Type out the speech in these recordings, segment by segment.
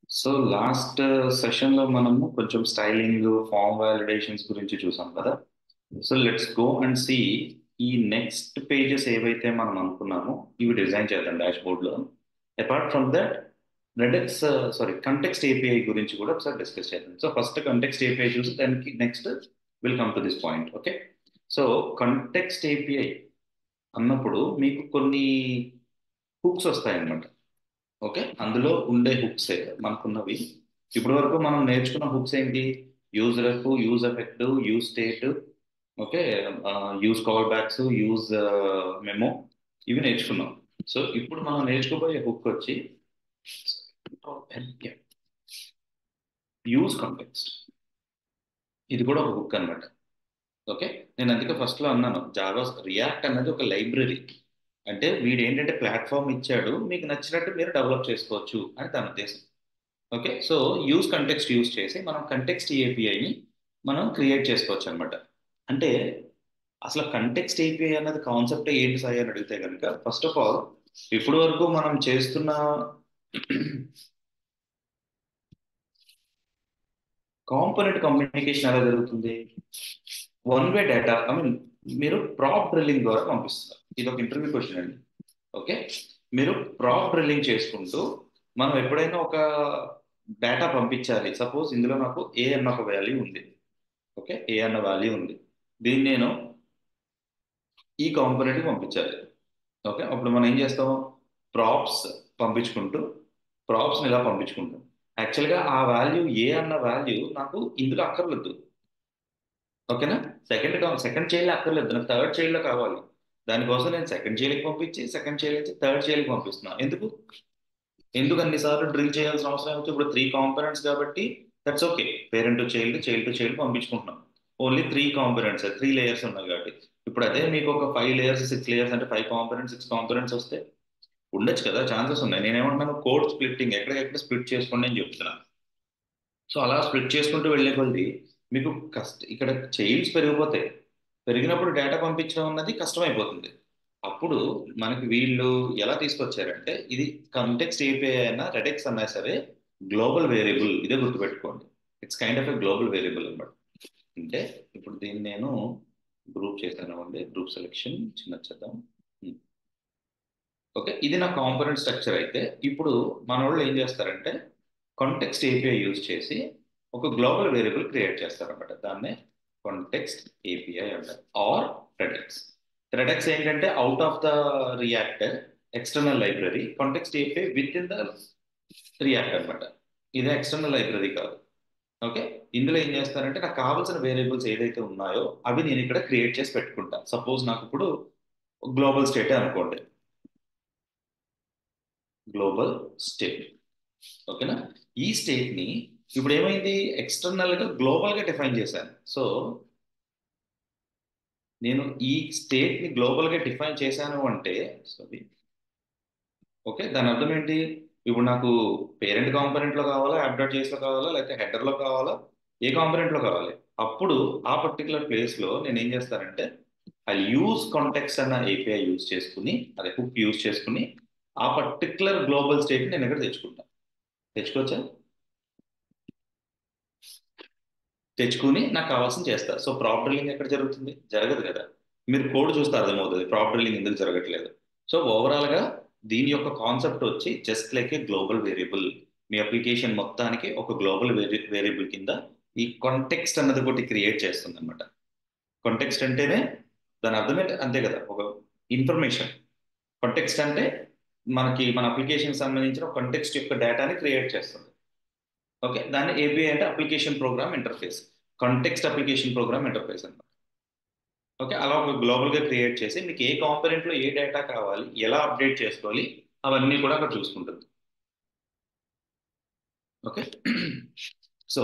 So last session లో మనము కొంచెం స్టైలింగ్ ఫామ్ వాలిడేషన్స్ గురించి చూసాం కదా. So let's go and see ఈ నెక్స్ట్ పేజెస్ ఏవైతే మనం అనుకున్నామో ఇవి డిజైన్ చేద్దాం డాష్ బోర్డ్ లో. Apart from that Redux context API గురించి కూడా ఒకసారి డిస్కస్ చేద్దాం. సో ఫస్ట్ కంటెక్స్ట్ ఏపీఐ చూసి దానికి next will come to this point. Okay. So context API అన్నప్పుడు మీకు కొన్ని హుక్స్ వస్తాయన్నమాట. ఓకే, అందులో ఉండే హుక్సే మనకున్నవి. ఇప్పటి వరకు మనం నేర్చుకున్న హుక్స్ ఏంటి? Use ref, use effect, use state, okay, use call backs, use memo, ఇవి నేర్చుకున్నాం. సో ఇప్పుడు మనం నేర్చుకోబోయే హుక్ వచ్చి యూజ్ కాంటెక్స్ట్. ఇది కూడా ఒక హుక్ అన్నమాట. ఓకే, నేను అందుకే ఫస్ట్ లో అన్నాను జావా రియాక్ట్ అన్నది ఒక లైబ్రరీ. అంటే వీడు ఏంటంటే ప్లాట్ఫామ్ ఇచ్చాడు, మీకు నచ్చినట్టు మీరు డెవలప్ చేసుకోవచ్చు అని దాని ఉద్దేశం. Okay, so use context use చేసి మనం కంటెక్స్ట్ ఏపీఐని మనం క్రియేట్ చేసుకోవచ్చు అనమాట. అంటే అసలు కంటెక్స్ట్ ఏపీఐ అన్నది కాన్సెప్ట్ ఏంటి సాయి అని అడిగితే కనుక, ఫస్ట్ ఆఫ్ ఆల్ ఇప్పటి వరకు మనం చేస్తున్న కాంపోనెంట్ కమ్యూనికేషన్ ఎలా జరుగుతుంది? One way data, I mean మీరు ప్రాప్ డ్రిల్లింగ్ ద్వారా పంపిస్తున్నారు. ఇది ఒక ఇంటర్వ్యూ క్వశ్చన్ అండి. ఓకే, మీరు ప్రాప్ డ్రిల్లింగ్ చేసుకుంటూ మనం ఎప్పుడైనా ఒక డేటా పంపించాలి. సపోజ్ ఇందులో నాకు ఏ అన్న ఒక వాల్యూ ఉంది. ఓకే, ఏ అన్న వాల్యూ ఉంది. దీన్ని నేను ఈ కాంపోనెంట్కి పంపించాలి. ఓకే, అప్పుడు మనం ఏం చేస్తాం? ప్రాప్స్ పంపించుకుంటూ ప్రాప్స్ని ఇలా పంపించుకుంటాం. యాక్చువల్గా ఆ వాల్యూ ఏ అన్న వాల్యూ నాకు ఇందులో అక్కర్లేదు. ఓకేనా? సెకండ్ చైల్డ్ అక్కర్లేదు, నాకు థర్డ్ చైల్డ్లో కావాలి. దానికోసం నేను సెకండ్ చైల్డ్కి పంపించి సెకండ్ చైల్డ్ నుంచి థర్డ్ చైల్డ్కి పంపిస్తున్నాను. ఎందుకు అన్నిసార్లు డ్రిల్ చేయాల్సిన అవసరం ఏమవుతుంది? ఇప్పుడు త్రీ కాంపోనెంట్స్ కాబట్టి that's okay. Parent to child, child to child పంపించుకుంటున్నాం. Only three components, three layers ఉన్నాయి కాబట్టి. ఇప్పుడు అదే మీకు ఒక 5 లేయర్స్ 6 లేయర్స్ అంటే 5 కాంపోనెంట్స్ 6 కాంపోనెంట్స్ వస్తే ఉండొచ్చు కదా, ఛాన్సెస్ ఉన్నాయి. నేనేమంటున్నాను, కోడ్ స్ప్లిట్టింగ్ ఎక్కడికెక్కడ స్ప్లిట్ చేసుకోండి అని చెప్తున్నాను. సో అలా స్ప్లిట్ చేసుకుంటూ వెళ్ళే కొద్దీ మీకు ఇక్కడ చైల్డ్స్ పెరిగిపోతాయి. పెరిగినప్పుడు డేటా పంపించడం అన్నది కష్టమైపోతుంది. అప్పుడు మనకి వీళ్ళు ఎలా తీసుకొచ్చారంటే, ఇది కంటెక్స్ట్ ఏపీఐ అయినా రెడెక్స్ అన్నా సరే గ్లోబల్ వేరియబుల్. ఇదే గుర్తుపెట్టుకోండి, it's kind of a global variable అన్నమాట. అంటే ఇప్పుడు దీన్ని నేను గ్రూప్ చేశాను అండి, గ్రూప్ సెలెక్షన్ చిన్న చేద్దాం. ఓకే, ఇది నా కాంపోనెంట్ స్ట్రక్చర్ అయితే ఇప్పుడు మన వాళ్ళు ఏం చేస్తారంటే కాంటెక్స్ట్ ఏపీఐ యూజ్ చేసి ఒక గ్లోబల్ వేరియబుల్ క్రియేట్ చేస్తారన్నమాట. దాన్నే కాంటెక్స్ట్ ఏపీఐ అంటారు, ఆర్ రెడెక్స్. రెడెక్స్ ఏంటంటే out of the react external library, context API with in the react అనమాట. ఇదే ఎక్స్టర్నల్ లైబ్రరీ కాదు. ఓకే, ఇందులో ఏం చేస్తారంటే నాకు కావాల్సిన వేరియబుల్స్ ఏదైతే ఉన్నాయో అవి నేను ఇక్కడ క్రియేట్ చేసి పెట్టుకుంటా. సపోజ్ నాకు ఇప్పుడు గ్లోబల్ స్టేటే అనుకోండి, గ్లోబల్ స్టేట్. ఓకేనా? ఈ స్టేట్ ని ఇప్పుడు ఏమైంది, ఎక్స్టర్నల్ గా గ్లోబల్ గా డిఫైన్ చేశాను. సో నేను ఈ స్టేట్ ని గ్లోబల్ గా డిఫైన్ చేశాను అంటే, సారీ, ఓకే, దాని అర్థం ఏంటి? ఇప్పుడు నాకు పేరెంట్ కాంపోనెంట్ లో కావాలా, అప్డేట్ చేసి లో కావాలా, లేకపోతే హెడర్ లో కావాలా, ఏ కాంపోనెంట్ లో కావాలి? అప్పుడు ఆ పర్టికులర్ ప్లేస్ లో నేను ఏం చేస్తానంటే ఐ యూజ్ కాంటెక్స్ట్ అన్న ఏపీఐ యూజ్ చేసుకుని, అదే హుక్ యూజ్ చేసుకుని ఆ పర్టికులర్ గ్లోబల్ స్టేట్ నేను ఎక్కడ తెచ్చుకుంటాను. తెచ్చుకోవచ్చా? తెచ్చుకుని నాకు కావాల్సిన చేస్తారు. సో ప్రాప్ డ్రిల్లింగ్ ఎక్కడ జరుగుతుంది? జరగదు కదా. మీరు కోడ్ చూస్తే అర్థమవుతుంది ప్రాప్ డ్రిల్లింగ్ ఎందుకు జరగట్లేదు. సో ఓవరాల్ గా దీని యొక్క కాన్సెప్ట్ వచ్చి just like a global variable. Me application మొత్తానికి ఒక గ్లోబల్ వేరియబుల్ కింద ఈ కాంటెక్స్ట్ అన్నది ఒకటి క్రియేట్ చేస్తుంది అనమాట. కాంటెక్స్ట్ అంటేనే దాని అర్థమే అంతే కదా, ఒక ఇన్ఫర్మేషన్. కాంటెక్స్ట్ అంటే మనకి మన అప్లికేషన్ సంబంధించిన కాంటెక్స్ట్ యొక్క డేటాని క్రియేట్ చేస్తుంది. ఓకే, దాన్ని ఏపీఐ అంటే application program interface, context application program interface అన్నమాట. ఓకే, అలా ఒక గ్లోబల్ గా క్రియేట్ చేసి మీకు ఏ కాంపోనెంట్ లో ఏ డేటా కావాలి, ఎలా అప్డేట్ చేసుకోవాలి, అవన్నీ కూడా అక్కడ చూసుకుంటుంది. ఓకే. సో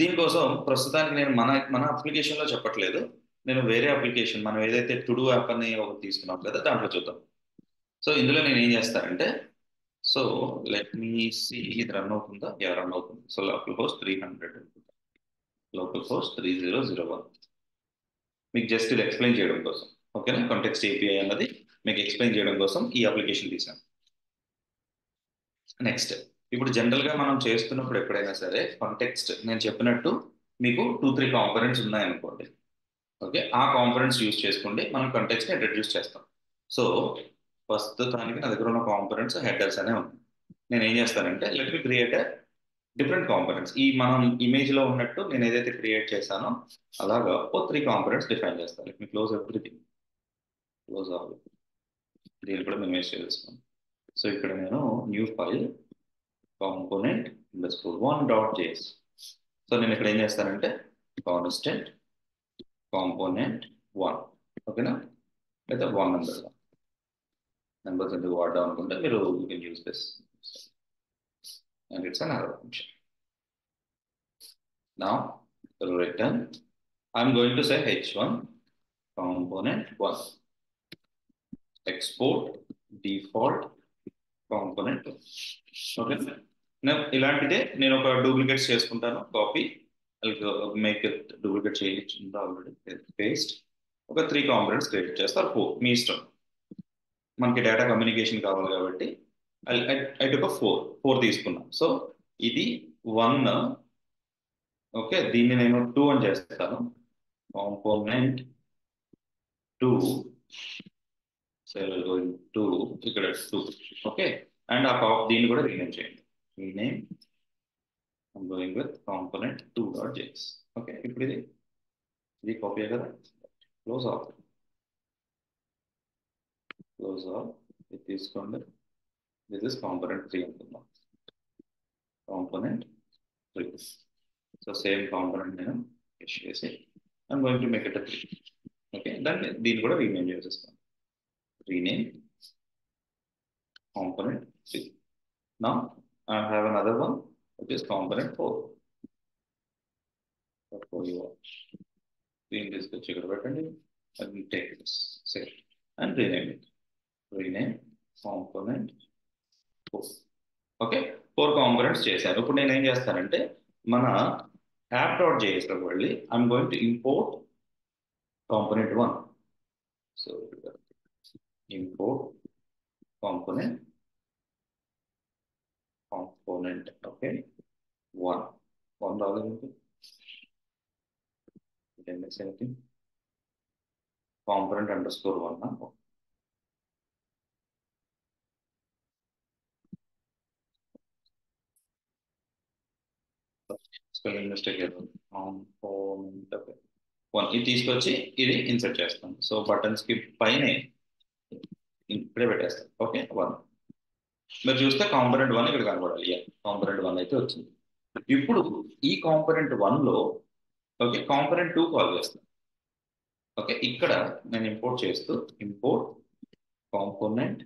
దీనికోసం ప్రస్తుతానికి నేను మన మన అప్లికేషన్ లో చెప్పట్లేదు. నేను వేరే అప్లికేషన్, మనం ఏదైతే టుడు యాప్ అని ఒకటి తీసుకున్నాం కదా, దాంట్లో చూద్దాం. సో ఇందులో నేను ఏం చేస్తానంటే, సో లెట్ మీ సి, ఇది రన్ అవుతుందా? రన్ అవుతుంది. So local host 300, local host 3001. మీకు జస్ట్ ఇది ఎక్స్ప్లెయిన్ చేయడం కోసం. ఓకేనా? కాంటెక్స్ట్ ఏపీఐ అన్నది మీకు ఎక్స్ప్లెయిన్ చేయడం కోసం ఈ అప్లికేషన్ తీసాను. నెక్స్ట్, ఇప్పుడు జనరల్ గా మనం చేస్తున్నప్పుడు ఎప్పుడైనా సరే కాంటెక్స్ట్ నేను చెప్పినట్టు మీకు 2-3 కాంపోనెంట్స్ ఉన్నాయనుకోండి. ఓకే, ఆ కాంపోనెంట్స్ యూజ్ చేసుకోండి, మనం కంటెక్స్ట్ ని ఇంట్రడ్యూస్ చేస్తాం. సో ప్రస్తుతానికి నా దగ్గర ఉన్న కాంపోనెంట్స్ హెడర్స్ అనే ఉన్నాయి. నేను ఏం చేస్తానంటే let me create different components. ఈ మనం ఇమేజ్ లో ఉన్నట్టు నేను ఏదైతే క్రియేట్ చేశానో అలాగా ఓ 3 కాంపోనెంట్స్ డిఫైన్ చేస్తాను. Let me close everything, close all. దీన్ని కూడా మేము ఇమేజ్ చేస్తాం. సో ఇక్కడ నేను new file component _1.js. So నేను ఇక్కడ ఏం చేస్తానంటే కాన్స్టెంట్ కాంపోనెంట్ 1, ఓకేనా, లేదా 1 నెంబర్స్ ఎందుకు వాడదాం అనుకుంటే మీరు you can use this and it's an arrow function. Now return I'm going to say h1 component 1 export default component. Okay, ఇలాంటిదే నేను ఒక డూప్లికేట్స్ చేసుకుంటాను. కాపీ మేక్ ఇట్ డూప్లికేట్ చేయించింది ఆల్రెడీ, పేస్ట్. ఒక 3 కాంపోనెంట్స్ క్రియేట్ చేస్తారు, 4 మీ ఇష్టం. మనకి డేటా కమ్యూనికేషన్ కావాలి కాబట్టి ఐ టుక్ 4 తీసుకున్నాం. సో ఇది 1. ఓకే, దీన్ని నేను 2 అని చేస్తాను. కాంపోనెంట్ 2 2 ఇక్కడ 2. ఓకే, అండ్ దీన్ని కూడా రీనేమ్ చేయండి. Rename I'm going with component 2.js. Okay, ఇప్పుడు ఇది కాపీ కదా, క్లోజ్ ఆఫ్, క్లోజ్ ఆఫ్. ఇది తీసుకోండి, దిస్ ఇస్ కాంపోనెంట్ 3 అనుకుందాం. కాంపోనెంట్ 3. సో సేమ్ కాంపోనెంట్ నేను ఫిష్ చేసి I'm going to make it 3. Okay, దీన్ని కూడా రీనేమ్ చేసేస్తాను. Rename component 3. Now I have another one which is component 4. దీన్ని తీసుకొచ్చి ఇక్కడ పెట్టండి and take this, save and rename it. Rename component 4. Okay, 4 components చేశాను. ఇప్పుడు నేను ఏం చేస్తానంటే మన app.js లోకి వెళ్ళి I'm going to import component 1. So import component okay 1 రాలేదు, component underscore 1. Spelling mistake component 1 ఇది తీసుకొచ్చి ఇది ఇన్సర్ట్ చేస్తాం. సో బటన్స్ కి పైనే ఇక్కడే పెట్టేస్తాం. ఓకే 1 మీరు చూస్తే కాంపోనెంట్ 1 ఇక్కడ కనబడాలి. కాంపోనెంట్ 1 అయితే వచ్చింది. ఇప్పుడు ఈ కాంపోనెంట్ 1 లో ఓకే కాంపోనెంట్ 2 కాల్ చేస్తాం. ఓకే, ఇక్కడ నేను ఇంపోర్ట్ చేస్తూ ఇంపోర్ట్ కాంపోనెంట్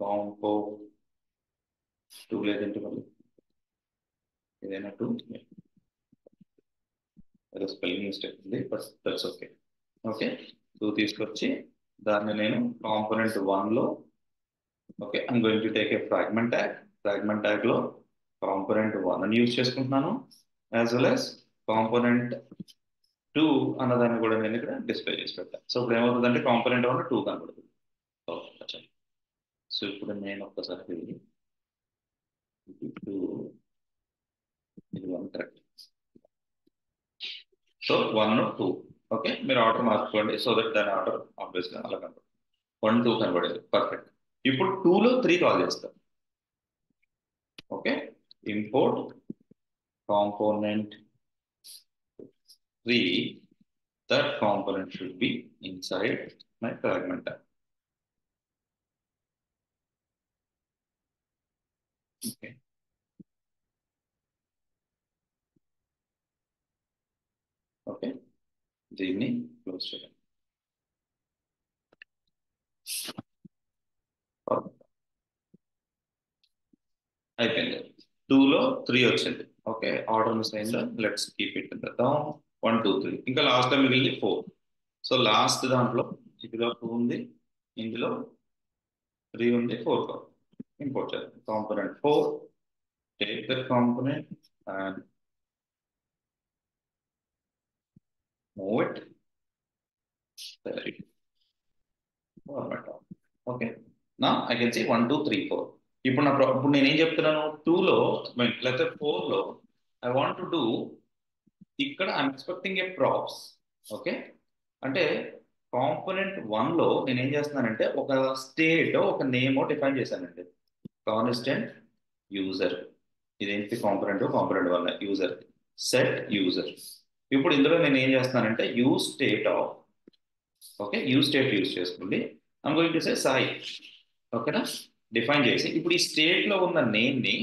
కాంపో 2 లేదంటే మళ్ళీ ఏదైనా 2 ఏదో స్పెల్లింగ్ మిస్టేక్ ఉంది, బట్ దట్స్ ఓకే. ఓకే, 2 తీసుకొచ్చి దాన్ని నేను కాంపోనెంట్ 1 లో okay I'm going to take a fragment tag లో కాంపోనెంట్ 1 అని యూజ్ చేసుకుంటున్నాను, యాజ్ వెల్ యాజ్ కాంపోనెంట్ 2 అన్నదాన్ని కూడా నేను ఇక్కడ డిస్ప్లే చేసి పెట్టాను. సో ఇప్పుడు ఏమవుతుందంటే కాంపోనెంట్ 1 2 కనబడుతుంది. ఓకే, సో ఇప్పుడు నేను ఒక్కసారి 2 ఇది 1 కరెక్ట్. సో 1 2 ఓకే, మీరు ఆర్డర్ మార్చుకోండి సో దట్ దాని ఆర్డర్ ఆబ్వియస్గా అలా కనబడుతుంది. 1 2 కనబడేది పర్ఫెక్ట్. ఇప్పుడు 2 లో 3 కాల్ చేస్తాం. Okay, import component 3, that component should be inside my fragment tag. Okay. Okay, దీన్ని క్లోజ్ చేయండి. అయిపోయింది. 2 లో 3 వచ్చింది. ఓకే, ఆర్డర్ మిస్ అయిందా, let's keep it in the down 1 2 3. ఇంకా లాస్ట్ లో మిగిలింది 4. సో లాస్ట్ దాంట్లో ఇందులో 2 ఉంది, ఇందులో 3 ఉంది, 4 ఇంపోర్ట్ చేద్దాం. Component 4, take that component and move it format. Okay, నా ఐ కెన్ సీ 1 2 3 4. ఇప్పుడు ఇప్పుడు నేనేం చెప్తున్నాను, 2లో లేకపోతే 4లో ఐ వాంట్ టు డూ, ఇక్కడ I'm expecting a props. Okay, అంటే కాంపోనెంట్ 1లో నేను ఏం చేస్తున్నానంటే ఒక స్టేట్ ఒక నేమ్ డిఫైన్ చేశానండి. కాన్స్టెంట్ యూజర్, ఇదేంటి కాంపోనెంట్ 1 యూజర్ సెట్ యూజర్. ఇప్పుడు ఇందులో నేను ఏం చేస్తున్నానంటే use state of, okay use state use చేసుకోండి. I'm going to say Sai. ఓకేనా, డిఫైన్ చేసి ఇప్పుడు ఈ స్టేట్ లో ఉన్న నేమ్ ని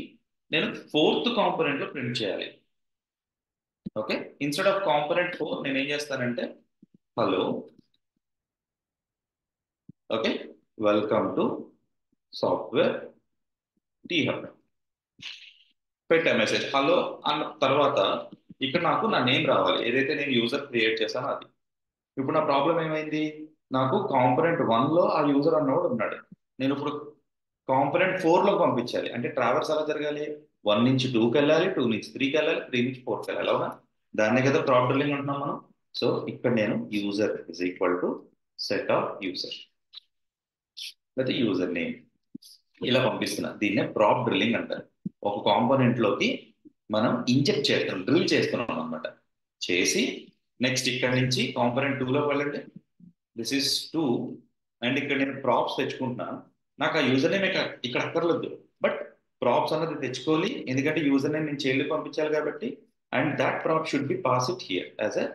నేను ఫోర్త్ కాంపోనెంట్ లో ప్రింట్ చేయాలి. ఓకే, ఇన్స్టెడ్ ఆఫ్ కాంపోనెంట్ 4 నేను ఏం చేస్తానంటే hello, okay welcome to software T hub పెట్టా మెసేజ్ హలో అన్న తర్వాత ఇక్కడ నాకు నా నేమ్ రావాలి, ఏదైతే నేను యూజర్ క్రియేట్ చేశానో అది. ఇప్పుడు నా ప్రాబ్లం ఏమైంది, నాకు కాంపోనెంట్ 1లో ఆ యూజర్ అన్నోడు ఉన్నాడు, నేను ఇప్పుడు కాంపోనెంట్ 4లో పంపించాలి. అంటే ట్రావెల్స్ ఎలా జరగాలి, 1 నుంచి 2కి వెళ్ళాలి, 2 నుంచి 3కి వెళ్ళాలి, 3 నుంచి 4కి వెళ్ళాలి. అవునా, దాన్నే కదా ప్రాప్ డ్రిల్లింగ్ అంటున్నాం మనం. సో ఇక్కడ నేను user is equal to set of user లేదా యూజర్ నేమ్ ఇలా పంపిస్తున్నా. దీన్నే ప్రాప్ డ్రిల్లింగ్ అంటారు. ఒక కాంపోనెంట్ లోకి మనం ఇంజెక్ట్ చేస్తున్నాం, డ్రిల్ చేస్తున్నాం అనమాట. చేసి నెక్స్ట్ ఇక్కడ నుంచి కాంపోనెంట్ 2లోకి వెళ్ళండి, దిస్ ఇస్ 2, అండ్ ఇక్కడ నేను ప్రాప్స్ తెచ్చుకుంటున్నాను. నాకు ఆ యూజర్ నేమ్ ఇక్కడ అక్కర్లేదు, బట్ ప్రాప్స్ అన్నది తెచ్చుకోవాలి, ఎందుకంటే యూజర్ నేమ్ నేను చేయాలి పంపించాలి కాబట్టి. And that prop should be pass it here as a,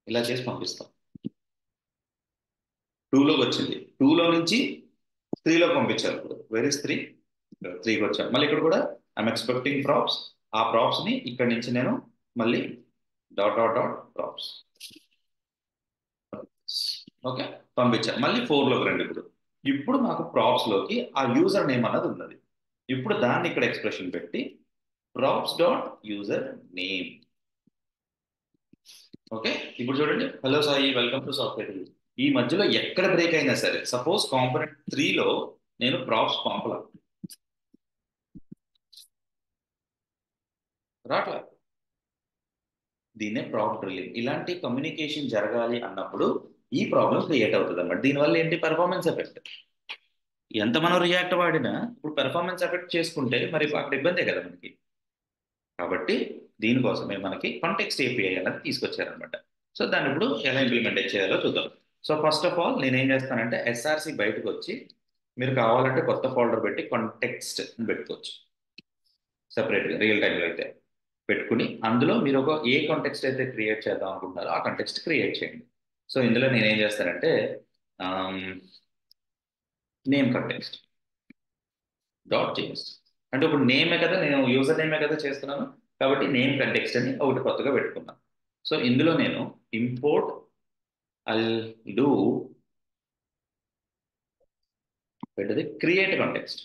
ఇలా చేసి పంపిస్తాం. 2లోకి వచ్చింది, 2లో నుంచి 3లోకి పంపించాలి. ఇప్పుడు వెర్ ఇస్ 3, 3కి వచ్చాను. మళ్ళీ ఇక్కడ కూడా ఐఎమ్ ఎక్స్పెక్టింగ్ ప్రాప్స్, ఆ ప్రాప్స్ ని ఇక్కడ నుంచి నేను మళ్ళీ dot dot dot props, okay పంపించాను. మళ్ళీ 4లోకి రండి. ఇప్పుడు ఇప్పుడు మాకు ప్రాప్స్ లోకి ఆ యూజర్ నేమ్ అన్నది ఉన్నది. ఇప్పుడు దాన్ని ఇక్కడ ఎక్స్ప్రెషన్ పెట్టి props dot user name. Okay, ఇప్పుడు చూడండి hello Sai welcome to software. ఈ మధ్యలో ఎక్కడ బ్రేక్ అయినా సరే, సపోజ్ కాంపోనెంట్ 3లో నేను ప్రాప్స్ పంపలా, రాట్లా, దీన్నే ప్రాప్ డ్రిల్లింగ్. ఇలాంటి కమ్యూనికేషన్ జరగాలి అన్నప్పుడు ఈ ప్రాబ్లం క్రియేట్ అవుతుంది అన్నమాట. దీనివల్ల ఏంటి, పెర్ఫార్మెన్స్ ఎఫెక్ట్. ఎంత మనం రియాక్ట్ వాడినా ఇప్పుడు పెర్ఫార్మెన్స్ ఎఫెక్ట్ చేసుకుంటే మరి అక్కడ ఇబ్బందే కదా మనకి. కాబట్టి దీనికోసమే మనకి కాంటెక్స్ట్ ఏపీఐ అనేది తీసుకొచ్చారనమాట. సో దాన్ని ఇప్పుడు ఎలా ఇంప్లిమెంట్ చేయాలో చూద్దాం. సో ఫస్ట్ ఆఫ్ ఆల్ నేను ఏం చేస్తానంటే ఎస్ఆర్సి బయటకు వచ్చి, మీరు కావాలంటే కొత్త ఫోల్డర్ పెట్టి కాంటెక్స్ట్ పెట్టుకోవచ్చు సెపరేట్గా, రియల్ టైంలో అయితే పెట్టుకుని అందులో మీరు ఒక ఏ కాంటెక్స్ట్ అయితే క్రియేట్ చేద్దాం అనుకుంటున్నారో ఆ కాంటెక్స్ట్ క్రియేట్ చేయండి. సో ఇందులో నేను ఏం చేస్తానంటే నేమ్ కాంటెక్స్ట్ డాట్ జేఎస్, అంటే ఇప్పుడు నేమే కదా, నేను యూజర్ నేమే కదా చేస్తున్నాను, కాబట్టి నేమ్ కంటెక్స్ట్ అని ఒకటి కొత్తగా పెట్టుకున్నాను. సో ఇందులో నేను ఇంపోర్ట్ ఐల్ డూ పెట్టది create context.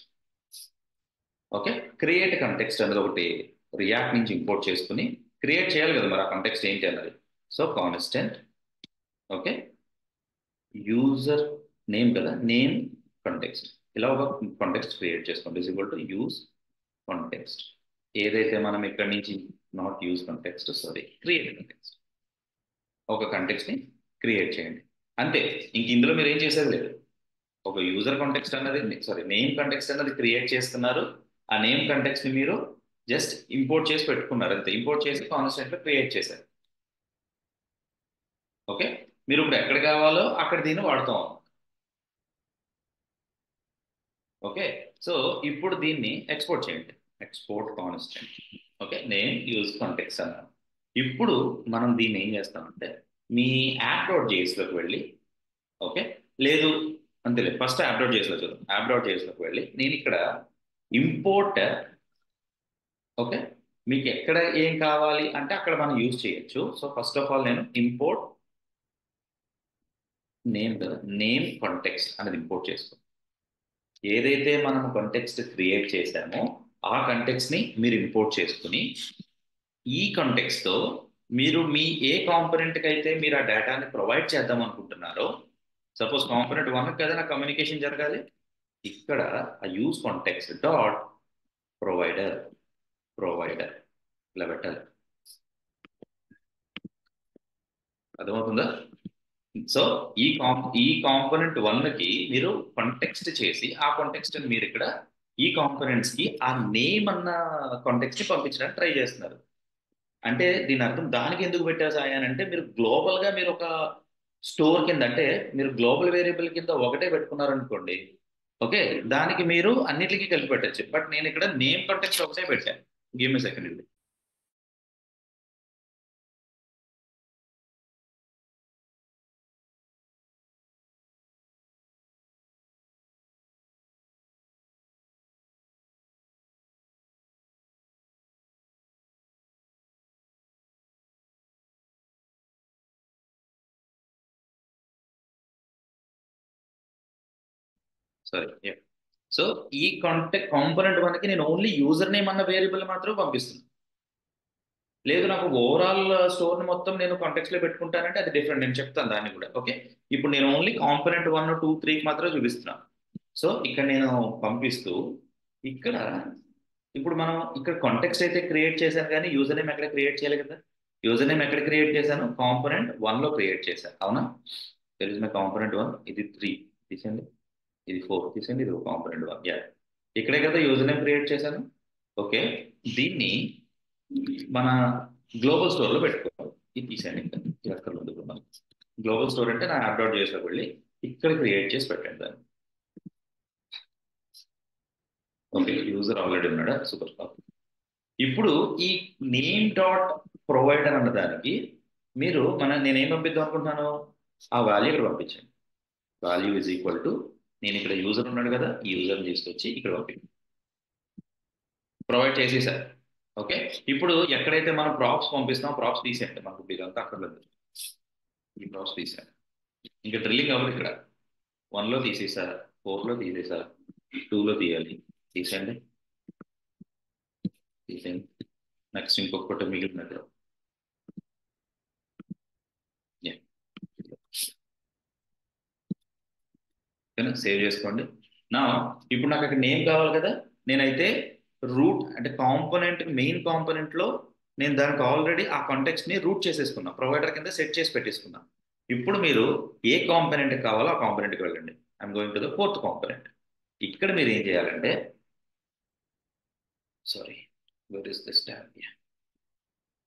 Okay, create context అనేది ఒకటి రియాక్ట్ నుంచి ఇంపోర్ట్ చేసుకుని క్రియేట్ చేయాలి కదా మరి ఆ కాంటెక్స్ట్ ఏంటి అన్నది. So constant, okay user name కదా, నేమ్ కాంటెక్స్ట్, ఇలా ఒక కాంటెక్స్ట్ క్రియేట్ చేసుకోండి. Is equal to use context, ఏదైతే మనం ఇక్కడ నుంచి not use context sorry create context, ఒక కాంటెక్స్ట్ ని క్రియేట్ చేయండి అంతే. ఇంక ఇందులో మీరు ఏం చేసేది లేదు. ఒక యూజర్ కాంటెక్స్ట్ అన్నది సారీ నేమ్ కాంటెక్స్ట్ అన్నది క్రియేట్ చేస్తున్నారు, ఆ నేమ్ కాంటెక్స్ట్ ని మీరు జస్ట్ ఇంపోర్ట్ చేసి పెట్టుకున్నారు అంతే. ఇంపోర్ట్ చేసి కాన్స్టెంట్ లో క్రియేట్ చేశారు. ఓకే, మీరు ఇప్పుడు ఎక్కడ కావాలో అక్కడ దీన్ని వాడుతాం. ఓకే, సో ఇప్పుడు దీన్ని ఎక్స్పోర్ట్ చేయండి. Export constant, okay name use context అన్నాను. ఇప్పుడు మనం దీన్ని ఏం చేస్తామంటే మీ యాప్ డాట్ జేఎస్లోకి వెళ్ళి, ఓకే లేదు అంతేలేదు, ఫస్ట్ యాప్ డాట్ జేఎస్లో చూద్దాం. యాప్ డాట్ జేఎస్లోకి వెళ్ళి నేను ఇక్కడ ఇంపోర్ట్, ఓకే మీకు ఎక్కడ ఏం కావాలి అంటే అక్కడ మనం యూజ్ చేయొచ్చు. సో ఫస్ట్ ఆఫ్ ఆల్ నేను ఇంపోర్ట్ నేమ్ కదా, నేమ్ కాంటెక్స్ట్ అనేది ఇంపోర్ట్ చేసుకో. ఏదైతే మనం కంటెక్స్ట్ క్రియేట్ చేశామో ఆ కంటెక్స్ట్ ని మీరు ఇంపోర్ట్ చేసుకుని ఈ కంటెక్స్ట్ తో మీరు మీ ఏ కాంపోనెంట్ కి అయితే మీరు ఆ డేటాని ప్రొవైడ్ చేద్దాం అనుకుంటున్నారో, సపోజ్ కాంపోనెంట్ 1 కదా నా కమ్యూనికేషన్ జరగాలి, ఇక్కడ ఆ use context dot provider, provider ఇలా పెట్టాలి. అర్థమవుతుందా? సో ఈ కాంపోనెంట్ వన్ కి మీరు కాంటెక్స్ట్ చేసి ఆ కాంటెక్స్ట్ మీరు ఇక్కడ ఈ కాంపోనెంట్స్ కి ఆ నేమ్ అన్న కాంటెక్స్ట్ ని పంపించడానికి ట్రై చేస్తున్నారు. అంటే దీని అర్థం దానికి ఎందుకు పెట్టారు సాయి అని అంటే, మీరు గ్లోబల్ గా మీరు ఒక స్టోర్ కింద అంటే మీరు గ్లోబల్ వేరియబుల్ కింద ఒకటే పెట్టుకున్నారనుకోండి. ఓకే, దానికి మీరు అన్నిటికీ కలిపి పెట్టచ్చు. బట్ నేను ఇక్కడ నేమ్ కాంటెక్స్ట్ ఒకటే పెట్టాను. గివ్ మీ సెకండ్ ఇది. సరే, సో ఈ కాంపోనెంట్ వన్కి నేను ఓన్లీ యూజర్ నేమ్ అన్న వేరియబుల్ మాత్రం పంపిస్తున్నాను. లేదు నాకు ఓవరాల్ స్టోర్ ని మొత్తం నేను కాంటెక్స్ట్ లో పెట్టుకుంటానంటే అది డిఫరెంట్, నేను చెప్తాను దాన్ని కూడా. ఓకే, ఇప్పుడు నేను ఓన్లీ కాంపోనెంట్ 1 2 3 మాత్రమే చూపిస్తున్నాను. సో ఇక్కడ నేను పంపిస్తూ ఇక్కడ ఇప్పుడు మనం ఇక్కడ కాంటెక్స్ట్ అయితే క్రియేట్ చేశాను, కానీ యూజర్ నేమ్ ఎక్కడ క్రియేట్ చేయాలి కదా. యూజర్ నేమ్ ఎక్కడ క్రియేట్ చేశాను? కాంపోనెంట్ 1 లో క్రియేట్ చేశాను, అవునా? తెలిసిన కాంపోనెంట్ 1 ఇది 3 తీసేయండి, ఇది 4 తీసేయండి, ఇది కాంపోనెంట్ 1. యా, ఇక్కడే కదా యూజర్ నేమ్ క్రియేట్ చేశాను. ఓకే, దీన్ని మన గ్లోబల్ స్టోర్ లో పెట్టుకోవాలి. ఇది తీసేయండి, ఇంకా ఇది అక్కడ ఉంది. ఇప్పుడు మనం గ్లోబల్ స్టోర్ అంటే నా యాప్ డాట్ చేసా వెళ్ళి ఇక్కడ క్రియేట్ చేసి పెట్టండి దాన్ని. ఓకే, యూజర్ ఆల్రెడీ ఉన్నాడా? సూపర్. ఇప్పుడు ఈ నేమ్ డాట్ ప్రొవైడర్ అన్న దానికి మీరు నేనేం పంపిద్దాం అనుకుంటున్నాను, ఆ వాల్యూ ఇక్కడ పంపించండి. వాల్యూ ఇస్ ఈక్వల్ టు, నేను ఇక్కడ యూజర్ ఉన్నాడు కదా, ఈ యూజర్ని తీసుకొచ్చి ఇక్కడ పంపించండి. ప్రొవైడ్ చేసేసారు. ఓకే, ఇప్పుడు ఎక్కడైతే మనం ప్రాప్స్ పంపిస్తాం ప్రాప్స్ తీసేయండి, మనకు ఇదంతా అక్కర్లేదు. ఈ ప్రాప్స్ తీసేయండి, ఇంకా డ్రిల్లింగ్ అవ్వదు ఇక్కడ. 1 లో తీసేసా, 4 లో తీసేసా, 2 లో తీయాలి, తీసేయండి, తీసేయండి. నెక్స్ట్ ఇంకొకటి మిగిలినట్టు. సేవ్ చేసుకోండి. నా ఇప్పుడు నాకు అక్కడ నేమ్ కావాలి కదా, నేనైతే రూట్ అంటే కాంపోనెంట్ మెయిన్ కాంపోనెంట్ లో నేను దానికి ఆల్రెడీ ఆ కాంటెక్స్ట్ ని రూట్ చేసేసుకున్నా, ప్రొవైడర్ కింద సెట్ చేసి పెట్టేసుకున్నా. ఇప్పుడు మీరు ఏ కాంపోనెంట్ కావాలో ఆ కాంపోనెంట్కి వెళ్ళండి. I'm going to the fourth component. ఇక్కడ మీరు ఏం చేయాలంటే, sorry, where is this tab?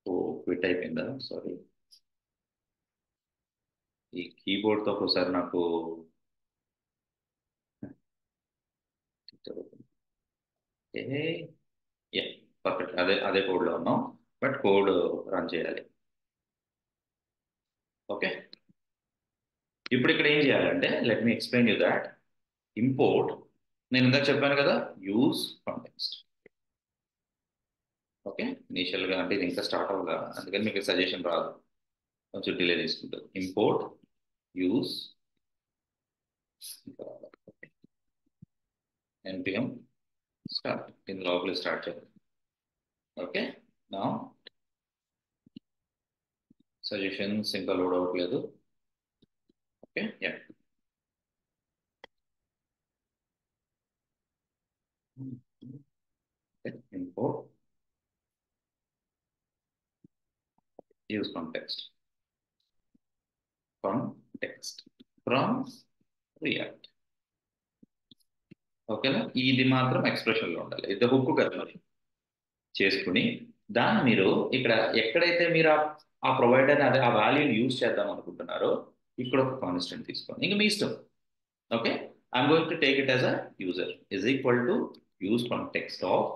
Oh, quit అయిపోయిందా? సారీ, ఈ కీబోర్డ్ తో ఒకసారి నాకు ఏ పర్ఫెక్ట్, అదే అదే కోడ్లో ఉన్నాం. బట్ కోడ్ రన్ చేయాలి. ఓకే, ఇప్పుడు ఇక్కడ ఏం చేయాలంటే, let me explain you that. Import, నేను ఇందాక చెప్పాను కదా, యూజ్ కాంటెక్స్ట్. ఓకే, ఇనిషియల్ గా అంటే ఇది ఇంకా స్టార్ట్ అవ్వగా, అందుకని మీకు సజెషన్ రాదు, కొంచెం డిలే తీసుకుంటారు. ఇంపోర్ట్ యూజ్ npm స్టార్ట్, దీని లోపల స్టార్ట్ చేయాలి. ఓకే, నా సజెషన్స్ ఇంకా లోడ్ అవ్వట్లేదు. Okay, yeah, import use context from react. ఓకేనా, ఇది మాత్రం ఎక్స్ప్రెషన్ లో ఉండాలి, ఇది హుక్ కదా మరి. చేసుకుని దాన్ని మీరు ఇక్కడ ఎక్కడైతే మీరు ఆ ప్రొవైడర్ అదే ఆ వాల్యూని యూజ్ చేద్దాం అనుకుంటున్నారో ఇక్కడ ఒక కాన్స్టెంట్ తీసుకోండి, ఇంకా మీ ఇష్టం. Okay, I'm going to take it as a user is equal to use context of.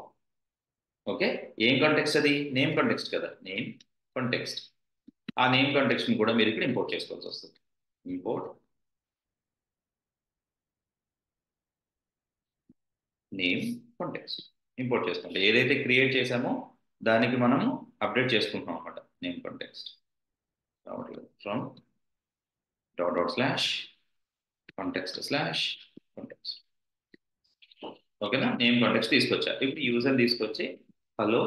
Okay, ఏం కాంటెక్స్ట్ అది? నేమ్ కాంటెక్స్ట్ కదా, నేమ్ కాంటెక్స్ట్. ఆ నేమ్ కాంటెక్స్ట్ ని కూడా మీరు ఇక్కడ ఇంపోర్ట్ చేసుకోవాల్సి వస్తుంది. ఇంపోర్ట్ నేమ్ కాంటెక్స్ట్ ఇంపోర్ట్ చేసుకోండి. ఏదైతే క్రియేట్ చేసామో దానికి మనము అప్డేట్ చేసుకుంటున్నాం అనమాట. నేమ్ కాంటెక్స్ట్ రావట్లేదు, from dot dot slash context slash context. ఓకేనా, నేమ్ కాంటెక్స్ట్ తీసుకొచ్చా. ఇప్పుడు యూజర్ తీసుకొచ్చి హలో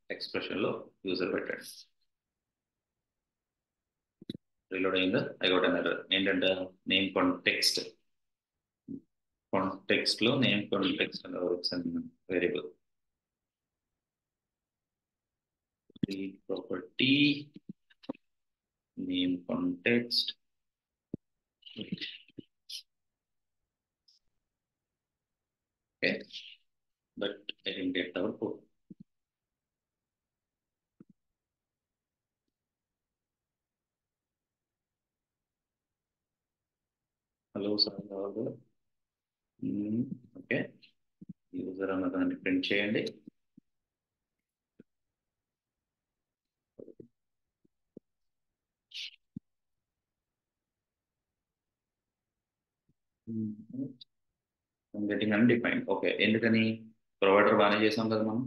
ఎక్స్ప్రెషన్ లో యూజర్ పెట్టండి. రీలోడ్ అయిందా? I got an error. ఏంటంటే నేమ్ కాంటెక్స్ట్ లో name context variable property name context Okay, but I didn't get our code. Hello sir కావాలి. ఓకే, యూజర్ అన్నదాన్ని ప్రింట్ చేయండి. Getting undefined. ఓకే, ఎందుకని? Provider బాగానే చేసాం కదా మనం.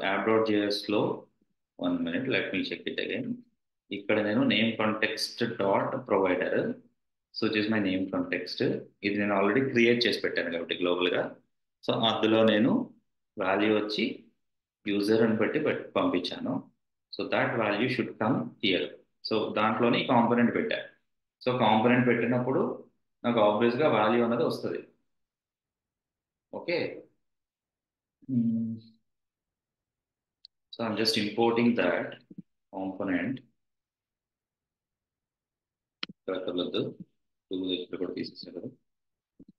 యాప్ డాట్ జేఎస్లో 1 minute, let me check it again. ఇక్కడ నేను name context dot provider, so is my name context. ఇది నేను ఆల్రెడీ క్రియేట్ చేసి పెట్టాను కాబట్టి గ్లోబల్గా. సో అందులో నేను వాల్యూ వచ్చి యూజర్ అని బట్టి పంపించాను. So that value should come here. So దాంట్లోనే ఈ కాంపోనెంట్ పెట్టాను. సో కాంపోనెంట్ పెట్టినప్పుడు నాకు ఆబ్వియస్గా వాల్యూ అన్నది వస్తుంది. Okay, so I'm just importing that component. వద్దు, 2 దగ్గర కూడా తీసేసా కదా,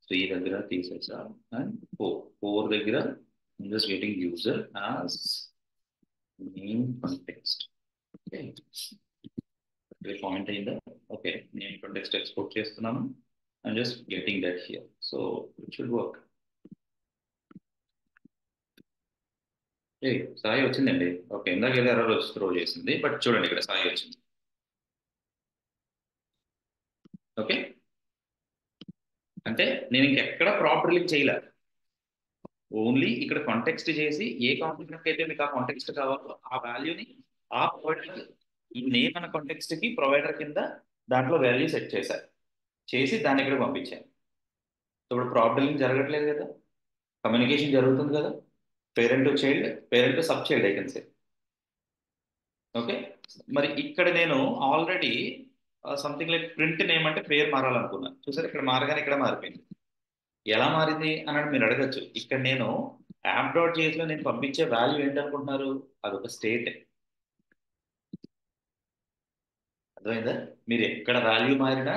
3 దగ్గర తీసేసా, అండ్ 4 దగ్గర just getting user as name context. Okay, point అయిందా? ఓకే, నేమ్ కాంటెక్స్ట్ ఎక్స్పోర్ట్ చేస్తున్నాను. I'm just getting that here, so it should work. ఏ సాయి వచ్చిందండి. ఓకే, ఇందాక ఏదో ఎర్రర్ వచ్చి త్రో చేసింది, బట్ చూడండి ఇక్కడ సాయి వచ్చింది. ఓకే, అంటే నేను ఇంకెక్కడ ప్రాపర్ లింక్ చేయలే, ఓన్లీ ఇక్కడ కాంటెక్స్ట్ చేసి ఏ కాంటెక్స్ట్ అయితే మీకు ఆ కాంటెక్స్ట్ కావాలో ఆ వాల్యూని ఆ ప్రొవైడర్, ఈ నేమ్ అన్న కాంటెక్స్ట్ కి ప్రొవైడర్ కింద దాంట్లో వాల్యూ సెట్ చేశారు, చేసి దాన్ని ఇక్కడ పంపించాను. సో ఇప్పుడు ప్రాపర్ లింక్ జరగట్లేదు కదా, కమ్యూనికేషన్ జరుగుతుంది కదా, parent to child, parent to sub child I can say. Okay, మరి ఇక్కడ నేను already something like print name అంటే పేరు మారాలనుకున్నాను. చూసారు, ఇక్కడ మారగానే ఇక్కడ మారిపోయింది. ఎలా మారింది అని మీరు అడగచ్చు. ఇక్కడ నేను యాప్ డాట్ జేఎస్ లో నేను పంపించే వాల్యూ ఏంటనుకుంటున్నారు? అదొక స్టేట్. అర్థమైందా? మీరు ఎక్కడ వాల్యూ మారినా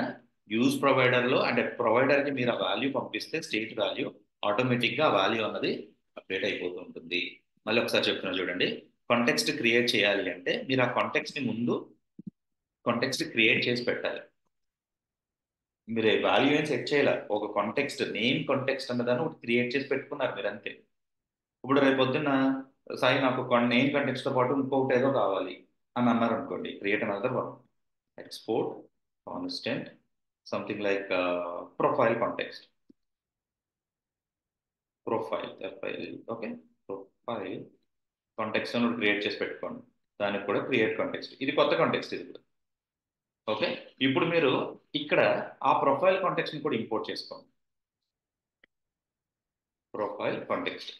యూజ్ ప్రొవైడర్ లో, అంటే ప్రొవైడర్ కి మీరు ఆ వాల్యూ పంపిస్తే స్టేట్ వాల్యూ ఆటోమేటిక్ గా ఆ వాల్యూ అన్నది అప్డేట్ అయిపోతూ ఉంటుంది. మళ్ళీ ఒకసారి చెప్తున్నా చూడండి. కాంటెక్స్ట్ క్రియేట్ చేయాలి అంటే మీరు ఆ కాంటెక్స్ట్ ని ముందు కాంటెక్స్ట్ క్రియేట్ చేసి పెట్టాలి. మీరు వాల్యూ ఏం సెట్ చేయాలి, ఒక కాంటెక్స్ట్ నేమ్ కాంటెక్స్ట్ అన్నదాన్ని ఒకటి క్రియేట్ చేసి పెట్టుకున్నారు మీరు అంతే. ఇప్పుడు రేపు పొద్దున్న సాయి నాకు నేమ్ కాంటెక్స్ట్ తో పాటు ఇంకొకటి ఏదో కావాలి అని అన్నారు అనుకోండి, create another one, export constant something like profile context, profile file. Okay, profile context అని క్రియేట్ చేసి పెట్టుకోండి. దానికి కూడా క్రియేట్ కాంటెక్స్ట్, ఇది కొత్త కాంటెక్స్ట్ ఇది కూడా. ఓకే, ఇప్పుడు మీరు ఇక్కడ ఆ ప్రొఫైల్ కాంటెక్స్ట్ ని కూడా ఇంపోర్ట్ చేసుకోండి. Profile context.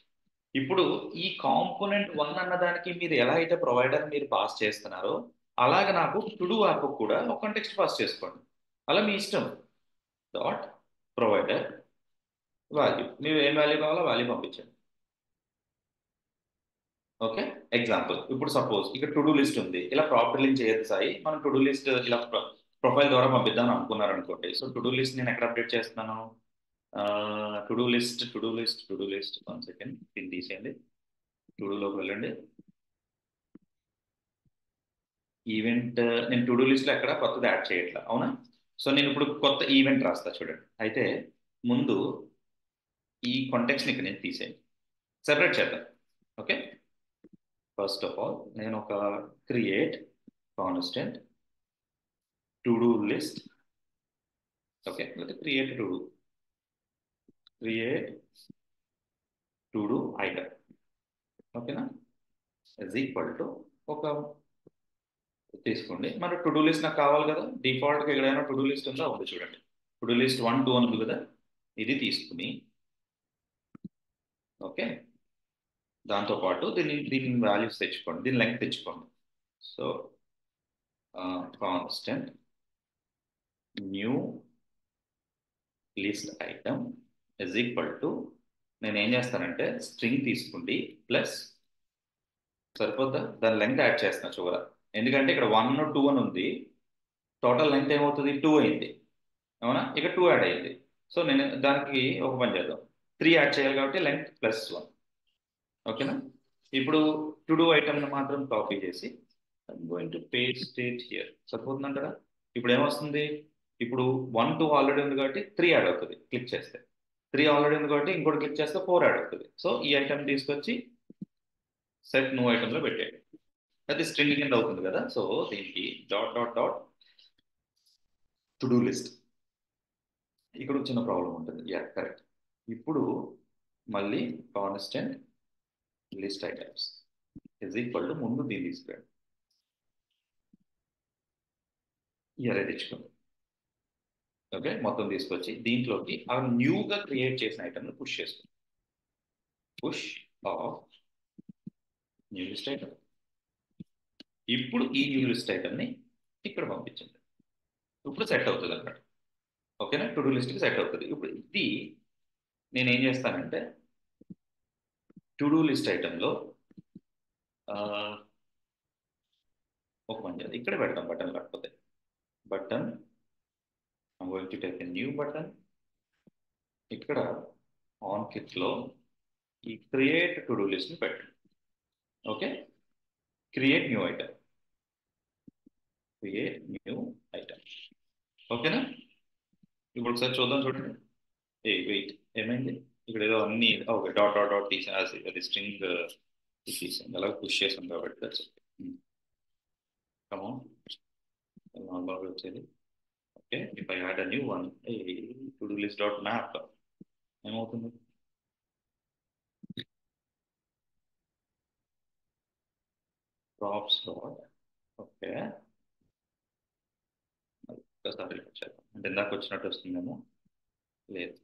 ఇప్పుడు ఈ కాంపోనెంట్ 1 అన్నదానికి మీరు ఎలా అయితే ప్రొవైడర్ మీరు పాస్ చేస్తున్నారో, అలాగే నాకు టు డూ యాప్ కూడా ఒక కాంటెక్స్ట్ పాస్ చేసుకోండి. అలా మీ ఇష్టం. డాట్ ప్రొవైడర్ వాల్యూ, మీరు ఏం వాల్యూ కావాలో వాల్యూ పంపించండి. ఓకే, ఎగ్జాంపుల్ ఇప్పుడు సపోజ్ ఇక్కడ టు డూ లిస్ట్ ఉంది. ఇలా ప్రాపర్ లింక్ చేయొద్దు సాయి, మనం టు డూ లిస్ట్ ఇలా ప్రొఫైల్ ద్వారా పంపిద్దాం అనుకున్నారు అనుకోండి. సో టు డూ లిస్ట్ నేను ఎక్కడ అప్డేట్ చేస్తున్నాను? To do list, to do list, to do list, 1 second, దీన్ని తీసేయండి. టు డూలోకి వెళ్ళండి. ఈవెంట్, నేను టు డూ లిస్ట్లో ఎక్కడ కొత్తది యాడ్ చేయట్లా, అవునా? సో నేను ఇప్పుడు కొత్త ఈవెంట్ రాస్తా చూడండి. అయితే ముందు ఈ కాంటెక్స్ని ఇక్కడ నేను తీసేయండి, సెపరేట్ చేద్దాం. ఓకే, ఫస్ట్ ఆఫ్ ఆల్ నేను ఒక create constant to do list. Okay, లేకపోతే create to do, create to do item. ఓకేనా, ఇస్ ఈక్వల్ టు ఒక తీసుకోండి. మరి టు డూ లిస్ట్ నాకు కావాలి కదా, డిఫాల్ట్గా ఎక్కడైనా టు డూ లిస్ట్ ఉందా? ఉంది చూడండి. టు డూ లిస్ట్ 1 2 అని ఉంది కదా, ఇది తీసుకుని ఓకే, దాంతోపాటు దీని వాల్యూస్ తెచ్చుకోండి, దీని లెంగ్త్ తెచ్చుకోండి. So constant new list item is equal to, నేను ఏం చేస్తానంటే స్ట్రింగ్ తీసుకోండి ప్లస్, సరిపోద్దా? దాని లెంగ్త్ యాడ్ చేస్తున్నా చివర, ఎందుకంటే ఇక్కడ 1 2 అని ఉంది, టోటల్ లెంగ్త్ ఏమవుతుంది? 2 అయింది. అవునా? ఇక 2 యాడ్ అయింది. సో నేను దానికి ఒక పని చేద్దాం. 3 యాడ్ చేయాలి కాబట్టి లెంగ్త్ +1. ఓకేనా? ఇప్పుడు టు డూ ఐటమ్ మాత్రం కాపీ చేసి I'm going to paste it here. సరిపోతుందంటారా? ఇప్పుడు ఏమొస్తుంది? ఇప్పుడు 1 2 ఆల్రెడీ ఉంది కాబట్టి 3 యాడ్ అవుతుంది క్లిక్ చేస్తే. 3 ఆల్రెడీ ఉంది కాబట్టి ఇంకోటి క్లిక్ చేస్తే 4 యాడ్ అవుతుంది. సో ఈ ఐటమ్ తీసుకొచ్చి సెట్ న్యూ ఐటమ్ లో పెట్టేయండి. అది స్ట్రింగ్ కింద అవుతుంది కదా. సో దీనికి dot dot dot to do list. ఇక్కడ ఒక చిన్న ప్రాబ్లం ఉంటుంది. Yeah correct. ఇప్పుడు మళ్ళీ constant list items is equal to ముందు దీన్ని తీసుకురండి. ఈ అరే తెచ్చుకోండి. ఓకే, మొత్తం తీసుకొచ్చి దీంట్లోకి ఆ న్యూగా క్రియేట్ చేసిన ఐటమ్ని పుష్ చేసుకోండి. Push of new list item. ఇప్పుడు ఈ న్యూ లిస్ట్ ఐటమ్ని ఇక్కడ పంపించండి. ఇప్పుడు సెట్ అవుతుంది అన్నమాట. ఓకేనా? టు డూ లిస్ట్కి సెట్ అవుతుంది. ఇప్పుడు ఇది నేను ఏం చేస్తానంటే టు డూ లిస్ట్ ఐటంలో ఒక పని చేయాలి. ఇక్కడ పెడతాం బటన్, లేకపోతే button I'm going to take a new button. ఇక్కడ ఆన్ కిట్లో ఈ క్రియేట్ టు డూ లిస్ట్ని పెట్టండి. Okay, create new item. Create new item. ఓకేనా? ఇప్పుడు ఒకసారి చూద్దాం, చూడండి. ఏ వెయిట్, ఏమైంది? ఇక్కడ ఏదో అన్ని ఓకే డాట్ డాట్ డాట్ తీసా, అది స్ట్రింగ్ తీసాం, అలా పుష్ చేసాం కాబట్టి దట్స్ ఓకే. కమాన్, నార్మల్గా వచ్చేది. Okay, if I add a new one, a to do list dot map ఏమవుతుంది? Props dot. ఓకే, ఒకసారి వచ్చారు అంటే ఇందాక వచ్చినట్టు వస్తుందేమో. లేదు,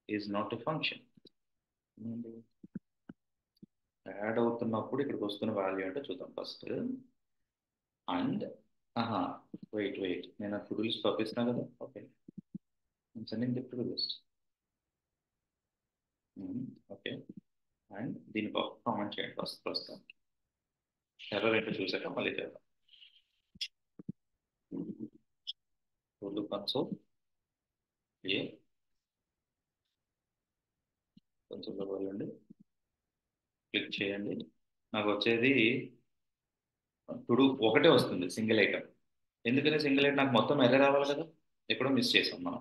is not a function. Add అవుతున్నప్పుడు ఇక్కడికి వస్తున్న వాల్యూ అంటే చూద్దాం first. And aha, wait wait, నేను ఆ టు లిస్ట్ పంపిస్తున్నా కదా. Okay, sending the to list. Okay, and దీనికి ఒక కామెంట్ చేయండి ఫస్ట్. ప్రస్తుతం ఎర్రర్ ఏంటో చూసాక మళ్ళీ చేద్దాం. కన్సోల్ ఏ కొంచెం వెళ్ళండి, క్లిక్ చేయండి. నాకు వచ్చేది టుడు ఒకటే వస్తుంది, సింగిల్ ఐటమ్. ఎందుకని సింగిల్ ఐటమ్? నాకు మొత్తం ఎర్ర రావాలి కదా. ఎక్కడో మిస్ చేసాం మనం.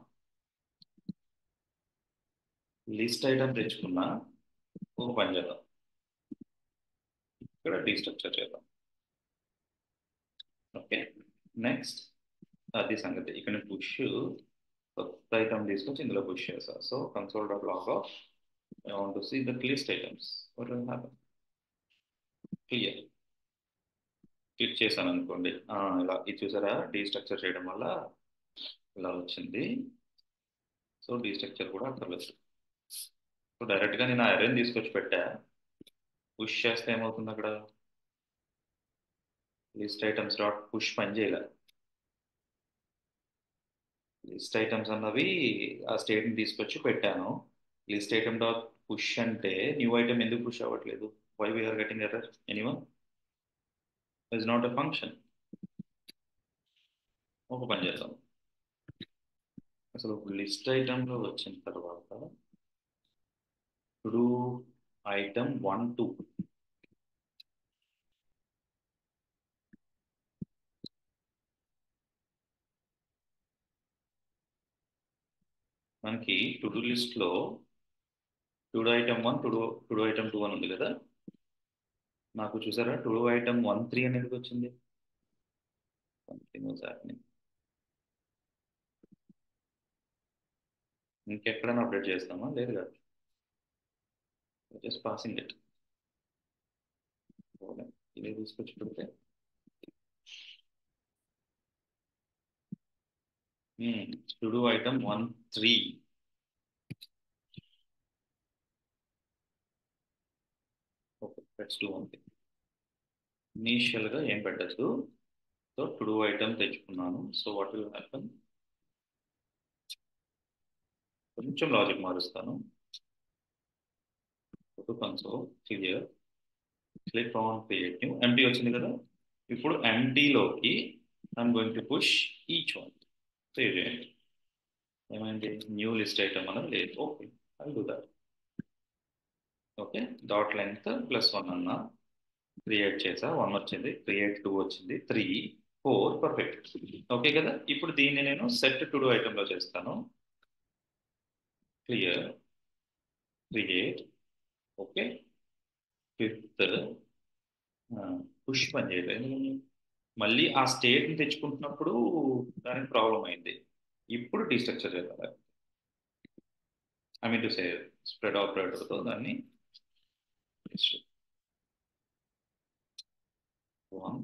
లిస్ట్ ఐటమ్ తెచ్చుకున్నా. ఒక పని చేద్దాం, ఇక్కడ డీస్ట్రక్చర్ చేద్దాం. ఓకే, నెక్స్ట్ అది సంగతి. ఇక్కడ పుష్ కొత్త ఐటమ్ తీసుకొచ్చి ఇందులో పుష్ చేస్తా. So console dot log of I want to see the list items. What will happen? Clear. Click చేశాను అనుకోండి, ఇలా ఇది చూసారా, డీస్ట్రక్చర్ చేయడం వల్ల ఇలా వచ్చింది. సో డీస్ట్రక్చర్ కూడా అక్కర్లేదు. సో డైరెక్ట్గా నేను ఆ అరేని తీసుకొచ్చి పెట్టా. పుష్ చేస్తే ఏమవుతుంది అక్కడ? లిస్ట్ ఐటమ్స్ డాట్ పుష్ పని చేయాలి. లిస్ట్ ఐటమ్స్ అన్నవి ఆ స్టేట్ని తీసుకొచ్చి పెట్టాను. లిస్ట్ ఐటమ్ డాట్ పుష్ అంటే న్యూ ఐటమ్ ఎందుకు పుష్ అవ్వట్లేదు? Why we're getting error? Anyone? Is not a function. ఒక పని చేద్దాం, అసలు లిస్ట్ ఐటంలో వచ్చిన తర్వాత టు ఐటమ్ 1 2 మనకి టు డూ లిస్ట్ లో టు ఐటమ్ 1 టు ఐటమ్ 2 అని ఉంది కదా. నాకు చూసారా టు ఐటమ్ 1 3 అనేది వచ్చింది. Something was happening. ఇంకెక్కడైనా అప్డేట్ చేస్తామా? లేదు కదా, జస్ట్ పాసింగ్ ఇట్. ఇదే తీసుకొచ్చి పెడితే to item 1 3. Okay, let's do one thing. ఇనీషియల్గా ఏం పెట్టచ్చు. సో టు ఐటమ్ తెచ్చుకున్నాను. So what will happen? కొంచెం లాజిక్ మారుస్తాను. Console clear, click on create new. Empty వచ్చింది కదా. ఇప్పుడు ఎంటీలోకి I'm going to push each one. Save చేయండి. ఏమైంది, న్యూ లిస్ట్ ఐటమ్ అనేది లేదు. Okay, I do that. Okay, dot length +1 అన్నా, క్రియేట్ చేసా, 1 వచ్చింది, క్రియేట్ 2 వచ్చింది, 3, 4, పర్ఫెక్ట్. ఓకే కదా. ఇప్పుడు దీన్ని నేను సెట్ టు డూ ఐటెంలో చేస్తాను. Clear, create, okay, fifth, push పని చేయలేదు. మళ్ళీ ఆ స్టేట్ని తెచ్చుకుంటున్నప్పుడు దానికి ప్రాబ్లం అయింది. ఇప్పుడు డీస్ట్రక్చర్ చేయాలి. I mean to say spread ఆపరేటర్తో దాన్ని 1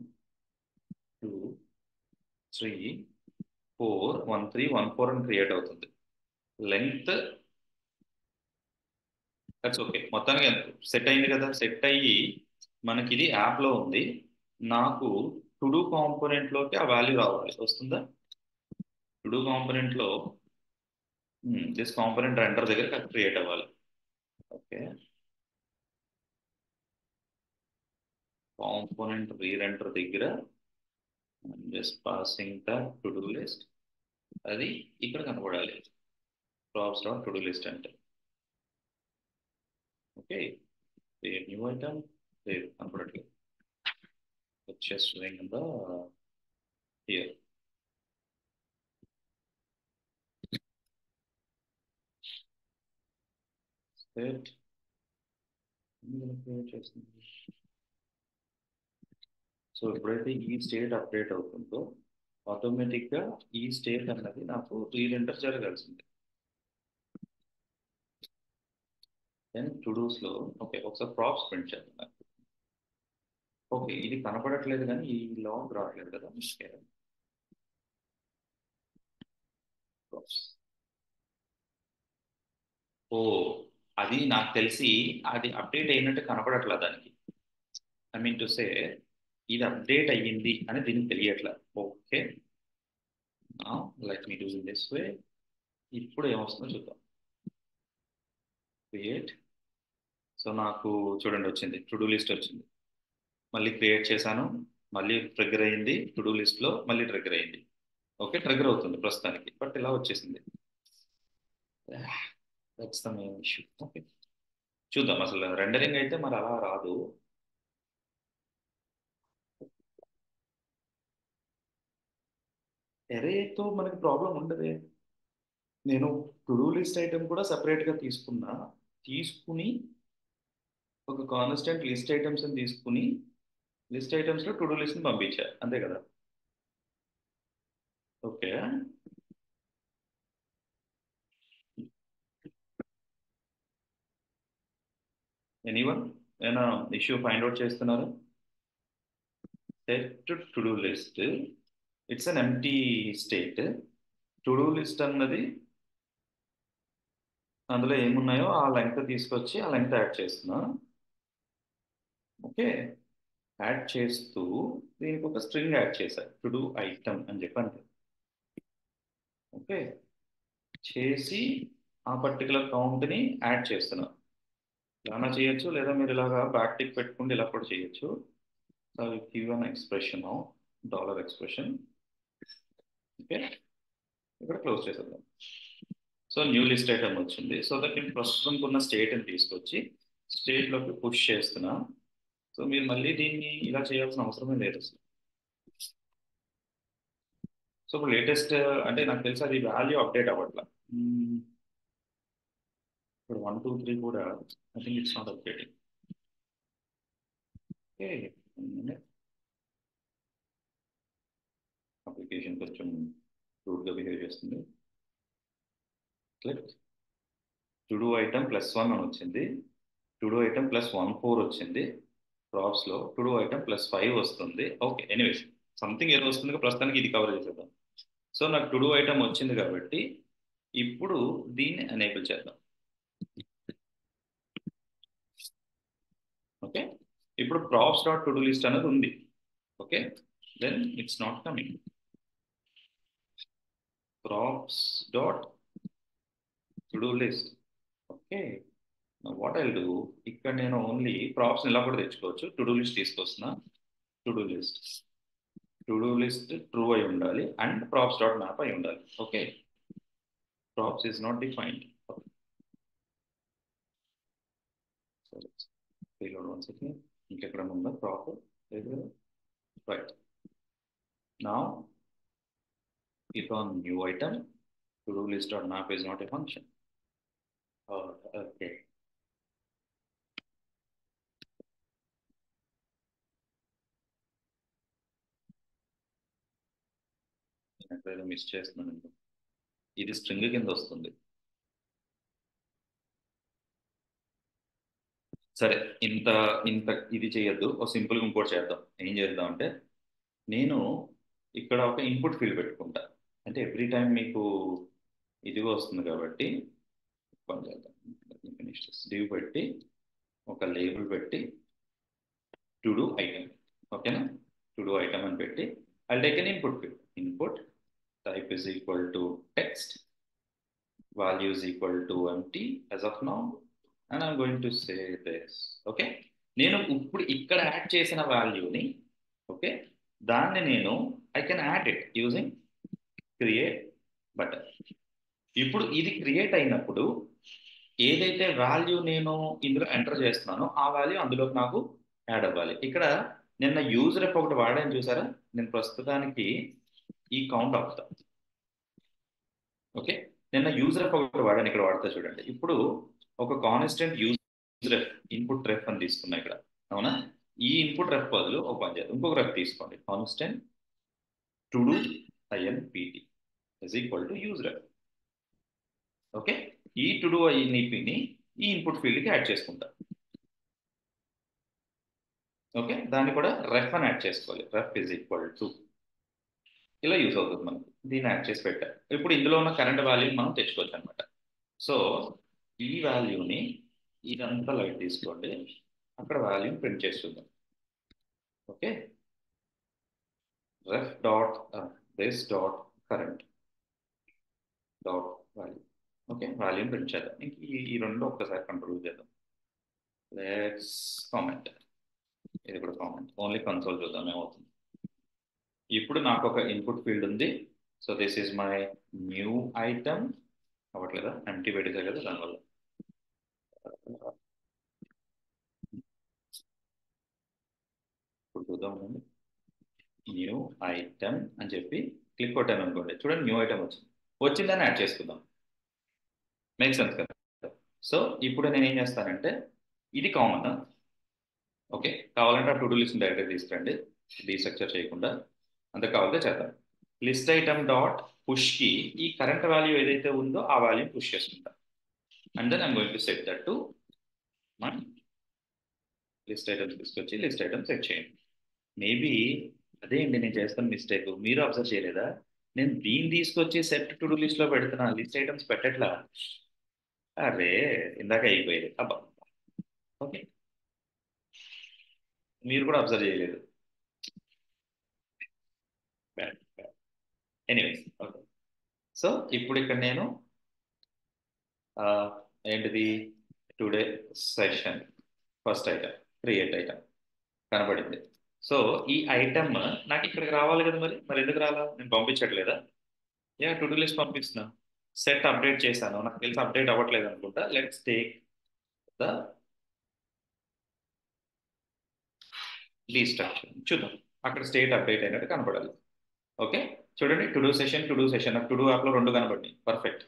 2 3 4 1 3 1 4 అని క్రియేట్ అవుతుంది. లెంగ్త్ దట్స్ ఓకే, మొత్తానికి సెట్ అయింది కదా. సెట్ అయ్యి మనకి ఇది యాప్లో ఉంది. నాకు టు డూ కాంపోనెంట్లోకి ఆ వాల్యూ రావాలి. వస్తుందా? టు డూ కాంపోనెంట్లో దిస్ కాంపోనెంట్ రెండర్ దగ్గర క్రియేట్ అవ్వాలి. ఓకే, కాంపోనెంట్ రీరెండర్ దగ్గర just passing the to do list, అది ఇక్కడ కనపడాలి. Props dot to do list అంటే ఓకే. న్యూ ఐటమ్ లేదు, కనపడట్లేదు. just showing in the here. Set చేస్తుంది. సో ఎప్పుడైతే ఈ స్టేట్ అప్డేట్ అవుతుందో ఆటోమేటిక్గా ఈ స్టేట్ అన్నది నాకు రీరెండర్ జరగాల్సింది. దెన్ టు డూస్లో ఓకే, ఒకసారి ప్రాప్స్ ప్రింట్ చేద్దాం. ఓకే, ఇది కనపడట్లేదు కానీ ఈ లాగ్ రావట్లేదు కదా. ప్రాప్స్, ఓ, అది నాకు తెలిసి అది అప్డేట్ అయినట్టు కనపడట్లేదు దానికి. ఐ మీన్ టు సే ఇది అప్డేట్ అయ్యింది అని దీనికి తెలియట్లే. Okay, let me do in this way. ఇప్పుడు ఏమొస్తుందో చూద్దాం. క్రియేట్, సో నాకు చూడండి వచ్చింది, టు డూ లిస్ట్ వచ్చింది. మళ్ళీ క్రియేట్ చేశాను, మళ్ళీ ట్రిగ్గర్ అయ్యింది, టు డూ లిస్ట్లో మళ్ళీ ట్రిగ్గర్ అయ్యింది. ఓకే, ట్రిగ్గర్ అవుతుంది ప్రస్తుతానికి, బట్ ఇలా వచ్చేసింది. That's the main issue. Okay, చూద్దాం. అసలు రెండరింగ్ అయితే మరి అలా రాదు. ఎరేతో మనకి ప్రాబ్లం ఉండదే. నేను టు డూ లిస్ట్ ఐటమ్ కూడా సపరేట్గా తీసుకున్నా. తీసుకుని ఒక కాన్స్టెంట్ లిస్ట్ ఐటమ్స్ అని తీసుకుని లిస్ట్ ఐటమ్స్లో టు డూ లిస్ట్ని పంపించా, అంతే కదా. ఓకే, ఎనీవన్ ఏమైనా ఇష్యూ ఫైండ్ అవుట్ చేస్తున్నారు? Set to do list, it's an empty state. To do list అన్నది అందులో ఏమున్నాయో ఆ లెంగ్త్ తీసుకొచ్చి ఆ లెంగ్త్ యాడ్ చేస్తున్నా. ఓకే, యాడ్ చేస్తూ దీనికి ఒక స్ట్రింగ్ యాడ్ చేశా, టు డూ ఐటమ్ అని చెప్పండి. ఓకే, చేసి ఆ పర్టికులర్ కౌంట్ని యాడ్ చేస్తున్నా. ఇలానా చేయొచ్చు, లేదా మీరు ఇలాగా బ్యాక్ టిక్ పెట్టుకుంటే ఇలా కూడా చేయొచ్చు. So give an expression of dollar expression. Okay, ఇక్కడ క్లోజ్ చేసేద్దాం. సో న్యూ లిస్ట్ ఐటమ్ వచ్చింది. సో దట్ నేను ప్రస్తుతం ఉన్న స్టేట్ని తీసుకొచ్చి స్టేట్లోకి పుష్ చేస్తున్నా. సో మీరు మళ్ళీ దీన్ని ఇలా చేయాల్సిన అవసరమే లేదు. సో ఇప్పుడు లేటెస్ట్ అంటే నాకు తెలిసి అది వాల్యూ అప్డేట్ అవ్వట్లా. ఇప్పుడు 1 2 3 కూడా I think it's not updating. Okay, application కొంచెం రూడ్గా బిహేవ్ చేస్తుంది. క్లిక్, టు డూ ఐటమ్ +1 అని వచ్చింది, టు డూ ఐటమ్ +14 వచ్చింది. ప్రాప్స్లో టు డూ ఐటమ్ +5 వస్తుంది. ఓకే, ఎనీవేస్ సంథింగ్ ఏదో వస్తుంది, ప్రస్తుతానికి ఇది కవర్ చేసేద్దాం. సో నాకు టు డూ ఐటమ్ వచ్చింది కాబట్టి ఇప్పుడు దీన్ని ఎనేబుల్ చేద్దాం. ఓకే, ఇప్పుడు props dot to do list అనేది ఉంది. Okay, then it's not coming. Props dot to do list. Okay, what I do, ఇక్కడ నేను ఓన్లీ ప్రాప్స్ ఇలా కూడా తెచ్చుకోవచ్చు. టు డూ లిస్ట్ తీసుకొస్తున్నా. To do list, to do list true అయి ఉండాలి అండ్ ప్రాప్స్ డాట్ మ్యాప్ అయి ఉండాలి. Okay, props is not defined. So let's reload once again. ఇంకెక్కడ ఉందా prop? Right. Now, if on new item, to-do list.map is not a function. Oh, okay. నేను miss చేస్తున్నాను. ఇది string కింద వస్తుంది. సరే, ఇంత ఇంత ఇది చేయొద్దు. ఒక సింపుల్గా ఇంకోటి చేద్దాం. ఏం చేద్దాం అంటే, నేను ఇక్కడ ఒక ఇన్పుట్ ఫీల్డ్ పెట్టుకుంటా. అంటే ఎవ్రీ టైం మీకు ఇదిగా వస్తుంది కాబట్టి పని చేద్దాం. డివ్ పెట్టి ఒక లేబుల్ పెట్టి టు డూ ఐటమ్. ఓకేనా? టు డూ ఐటమ్ అని పెట్టి I take an input field. Input type is equal to text, value is equal to empty as of now, and I'm going to say this. Okay, నేను ఇప్పుడు ఇక్కడ add చేసిన వాల్యూని, okay, దాన్ని నేను I can add it using create button. ఇప్పుడు ఇది create అయినప్పుడు ఏదైతే వాల్యూ నేను ఇందులో ఎంటర్ చేస్తున్నానో ఆ వాల్యూ అందులోకి నాకు యాడ్ అవ్వాలి. ఇక్కడ నిన్న యూజర్ ఒకటి వాడాను చూసారా? నేను ప్రస్తుతానికి ఈ కౌంట్ ఆపుతా. ఓకే, నిన్న యూజర్ ఒకటి వాడాను, ఇక్కడ వాడతా చూడండి. ఇప్పుడు ఒక constant use ref, input ref అని తీసుకున్నా ఇక్కడ. అవునా? ఈ ఇన్పుట్ రెఫ్ బదులు ఒక పని చేద్దాం, ఇంకొక రెఫ్ తీసుకోండి. Constant to do INPT is equal to use ref. Okay, ఈ టు డూ INPని ఈ ఇన్పుట్ ఫీల్డ్కి యాడ్ చేసుకుంటా. ఓకే, దాన్ని కూడా రెఫ్ అని యాడ్ చేసుకోవాలి. రెఫ్ ఇస్ ఈక్వల్ టు, ఇలా యూజ్ అవుతుంది మనకి. దీన్ని యాడ్ చేసి పెట్టా. ఇప్పుడు ఇందులో ఉన్న కరెంట్ వాల్యూని మనం తెచ్చుకోవచ్చు అనమాట. సో ఈ వాల్యూని ఇదంతా లైట్ తీసుకోండి, అక్కడ వాల్యూని ప్రింట్ చేసి చూద్దాం. Okay, ref dot this dot current dot value. Okay, వాల్యూని ప్రింట్ చేద్దాం. ఇంక ఈ రెండు ఒక్కసారి కంట్రోల్ చేద్దాం. Let's comment. ఇది కూడా కామెంట్, ఓన్లీ కన్సోల్ చూద్దాం ఏమవుతుంది. ఇప్పుడు నాకు ఒక ఇన్పుట్ ఫీల్డ్ ఉంది. So this is my new item. అవ్వట్లేదా? ఎంటీ పెట్టేసా కదా, దానివల్ల. ఇప్పుడు చూద్దాం. న్యూ ఐటమ్ అని చెప్పి క్లిక్ కొట్టాను అనుకోండి, చూడండి న్యూ ఐటమ్ వచ్చిందని యాడ్ చేసుకుందాం. మేక్ సెన్స్ కదా? సో ఇప్పుడు నేను ఏం చేస్తానంటే, ఇది కామన్. ఓకే, కావాలంటే ఆ టు డూ లిస్ట్ డైరెక్ట్గా తీసుకురండి, డీస్ట్రక్చర్ చేయకుండా. అంత కావాలంటే చేద్దాం. లిస్ట్ ఐటమ్ డాట్ పుష్కి ఈ కరెంట్ వాల్యూ ఏదైతే ఉందో ఆ వాల్యూ పుష్ చేసుకుంటాం. And then I'm going to set that to my list items. తీసుకొచ్చి లిస్ట్ ఐటమ్ సెట్ చేయండి. మేబీ అదే అండి నేను చేస్తాను మిస్టేక్. మీరు అబ్జర్వ్ చేయలేదా? నేను దీన్ని తీసుకొచ్చి సెట్ టు డూ లిస్ట్లో పెడుతున్నా, లిస్ట్ ఐటమ్స్ పెట్టట్లా. అరే, ఇందాక అయిపోయేది అబ్బా. ఓకే, మీరు కూడా అబ్జర్వ్ చేయలేదు. Bad bad. Anyways, okay. So ఇప్పుడు ఇక్కడ నేను ఏంటిది, today session first item create item కనబడింది. సో ఈ ఐటమ్ నాకు ఇక్కడికి రావాలి కదా, మరి ఎందుకు రాలా? నేను పంపించట్లేదా? యా, టు డూ లిస్ట్ పంపిస్తున్నా. సెట్ అప్డేట్ చేశాను, నాకు తెలిసి అప్డేట్ అవ్వట్లేదు అనుకుంటా. Let's take the destruction. చూద్దాం, అక్కడ స్టేట్ అప్డేట్ అయినట్టు కనపడాలి. ఓకే, చూడండి టు డూ సెషన్ నాకు టు డూ యాప్లో రెండు కనబడి పర్ఫెక్ట్.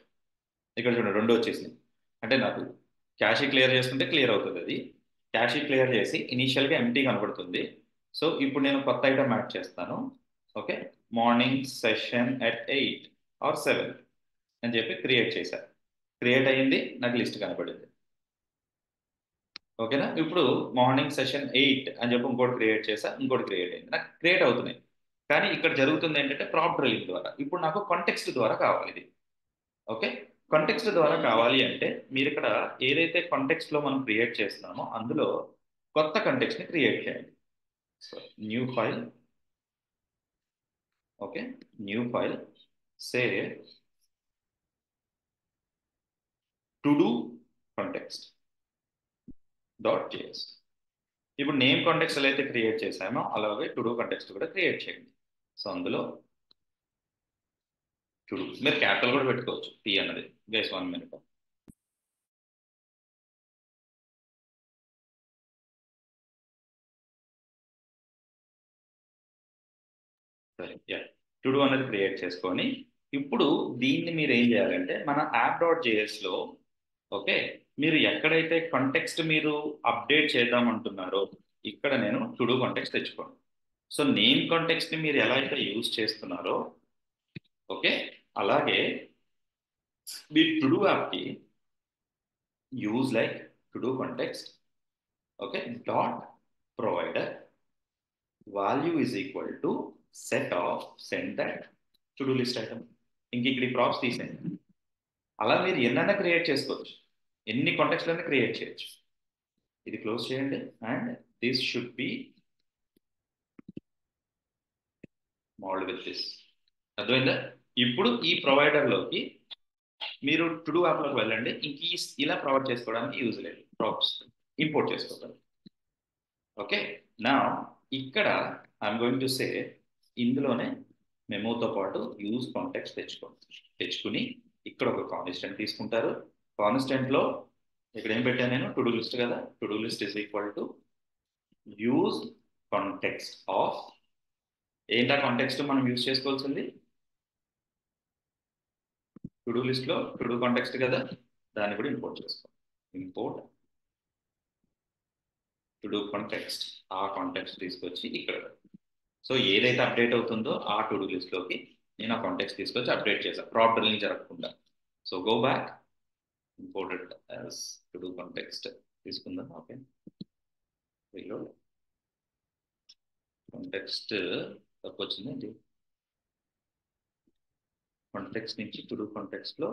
ఇక్కడ చూడండి రెండు వచ్చేసింది. అంటే నాకు క్యాష్ క్లియర్ చేసుకుంటే క్లియర్ అవుతుంది. అది క్యాష్ క్లియర్ చేసి ఇనీషియల్గా ఎంటీ కనబడుతుంది. సో ఇప్పుడు నేను కొత్త ఐటమ్ యాడ్ చేస్తాను. Okay, morning session at 8 or 7 అని చెప్పి క్రియేట్ చేశాను. క్రియేట్ అయ్యింది, నాకు లిస్ట్ కనపడింది. ఓకేనా? ఇప్పుడు మార్నింగ్ సెషన్ 8 అని చెప్పి ఇంకోటి క్రియేట్ చేశా, ఇంకోటి క్రియేట్ అయింది, నాకు క్రియేట్ అవుతున్నాయి. కానీ ఇక్కడ జరుగుతుంది ఏంటంటే ప్రాప్ డ్రిల్లింగ్ ద్వారా. ఇప్పుడు నాకు కాంటెక్స్ట్ ద్వారా కావాలి ఇది. ఓకే, కాంటెక్స్ట్ ద్వారా కావాలి అంటే మీరు ఇక్కడ ఏదైతే కాంటెక్స్ట్ లో మనం క్రియేట్ చేస్తున్నామో అందులో కొత్త కాంటెక్స్ట్ ని క్రియేట్ చేయండి. So new file. Okay, new file, say to do context dot JS. ఇప్పుడు నేమ్ కాంటెక్స్ట్ ఎలా అయితే క్రియేట్ చేశామో అలాగే టు డూ కాంటెక్స్ట్ కూడా క్రియేట్ చేయండి. సో అందులో టుడు మీరు క్యాపిటల్ కూడా పెట్టుకోవచ్చు టీ అన్నది. Guys 1 minute. సరే టుడు అనేది క్రియేట్ చేసుకొని ఇప్పుడు దీన్ని మీరు ఏం చేయాలంటే మన యాప్ డాట్ జేఎస్లో ఓకే మీరు ఎక్కడైతే కాంటెక్స్ట్ మీరు అప్డేట్ చేద్దాం అంటున్నారో ఇక్కడ నేను టుడు కాంటెక్స్ట్ తెచ్చుకోండి. సో నేమ్ కాంటెక్స్ట్ని మీరు ఎలా అయితే యూజ్ చేస్తున్నారో ఓకే అలాగే మీ టుడు యాప్కి use like to do context okay dot provider value is equal to set of send that to do list item. ఇంక ఇక్కడ ఈ ప్రాప్స్ తీసేయండి. అలా మీరు ఎన్నైనా క్రియేట్ చేసుకోవచ్చు, ఎన్ని కాంటాక్ట్స్లైనా క్రియేట్ చేయొచ్చు. ఇది క్లోజ్ చేయండి and this should be mould with this. అర్థమైందా? ఇప్పుడు ఈ ప్రొవైడర్లోకి మీరు టు డూ యాప్లోకి వెళ్ళండి. ఇంక ఇలా ప్రొవైడ్ చేసుకోవడానికి యూజ్ లేదు, ప్రాప్స్ ఇంపోర్ట్ చేసుకోగలరు. ఓకే నా ఇక్కడ ఐఎమ్ గోయింగ్ టు సే ఇందులోనే మెమోతో పాటు యూజ్ కాంటాక్ట్స్ తెచ్చుకుని ఇక్కడ ఒక కాన్స్టెంట్ తీసుకుంటారు. కాన్స్టెంట్లో ఇక్కడ ఏం పెట్టాను నేను? టు డూ లిస్ట్ కదా. To do list is equal to use context of ఏంటా కాంటెక్స్ట్ మనం యూజ్ చేసుకోవాల్సింది? టు డూ లిస్ట్లో టు డూ కాంటెక్స్ట్ కదా, దాన్ని కూడా ఇంపోర్ట్ చేసుకోవాలి. ఇంపోర్ట్ టు డూ కాంటెక్స్ట్, ఆ కాంటెక్స్ట్ తీసుకొచ్చి ఇక్కడ. సో ఏదైతే అప్డేట్ అవుతుందో ఆ టు డూ లిస్ట్లోకి నేను ఆ కాంటెక్స్ట్ తీసుకొచ్చి అప్డేట్ చేశాను, ప్రాప్ డ్రిల్లింగ్ జరగకుండా. So go back, imported as to do context తీసుకుందాం. Okay reload. కాంటెక్స్ట్ తప్పు వచ్చింది. కాంటెక్స్ట్ నుంచి టు డూ కాంటెక్స్ట్లో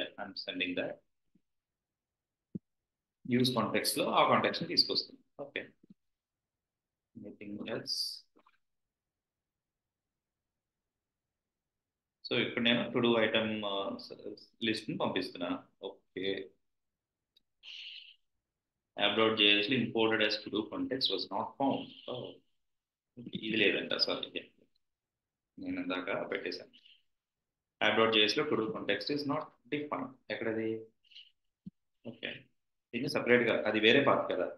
ఐఎమ్ సెండింగ్ దట్. యూజ్ కాంటెక్స్ట్లో ఆ కాంటెక్స్ని తీసుకొస్తుంది. Okay anything else? సో ఇక్కడ నేను టు డూ ఐటమ్ లిస్ట్ని పంపిస్తున్నా. Okay app.js imported as to do context was not found. ఇది లేదంట, సారీ నేను ఇందాక పెట్టేశాను. app.js లో to do context is not defined. ఎక్కడది? ఓకే ఇది సపరేట్గా, అది వేరే పార్ట్ కదా.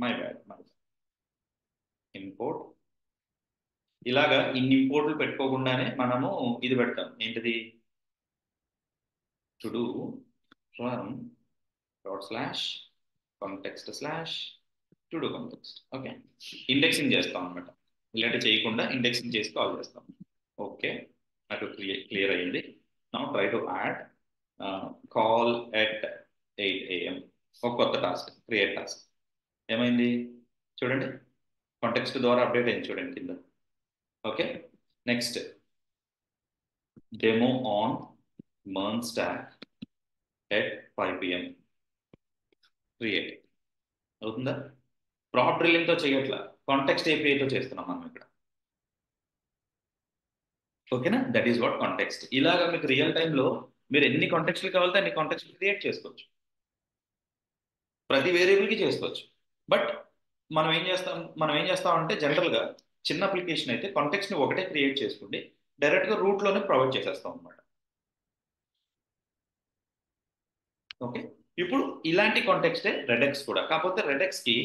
My bad. ఇంపోర్ట్ ఇలాగా ఇన్ని ఇంపోర్ట్లు పెట్టుకోకుండానే మనము ఇది పెడతాం. ఏంటిది? To do from dot slash context slash to do context. Okay indexing చేస్తాం అనమాట. ఇలాంటి చేయకుండా ఇండెక్సింగ్ చేసి కాల్ చేస్తాం. ఓకే అటు క్లియర్ అయ్యింది. Now try to add call at 8 AM ఒక కొత్త టాస్క్, క్రియేట్ టాస్క్. ఏమైంది చూడండి, కాంటెక్స్ట్ ద్వారా అప్డేట్ అయింది చూడండి కింద. Okay next demo on MERN stack at 5 PM create అవుతుందా? ప్రాప్ డ్రిల్లింగ్తో చేయట్లా, కాంటెక్స్ట్ ఏపీఐతో చేస్తున్నాం మనం ఇక్కడ. ఓకేనా? That is what context. ఇలాగా మీకు రియల్ టైంలో మీరు ఎన్ని కాంటెక్స్ట్లు కావాలంటే అన్ని కాంటెక్స్ట్లు క్రియేట్ చేసుకోవచ్చు, ప్రతి వేరియబుల్కి చేసుకోవచ్చు. బట్ మనం ఏం చేస్తాం అంటే జనరల్గా చిన్న అప్లికేషన్ అయితే కాంటెక్స్ట్ని ఒకటే క్రియేట్ చేసుకోండి, డైరెక్ట్గా రూట్లోనే ప్రొవైడ్ చేసేస్తాం అనమాట. ఓకే ఇప్పుడు ఇలాంటి కాంటెక్స్టే రెడెక్స్ కూడా. కాకపోతే రెడెక్స్కి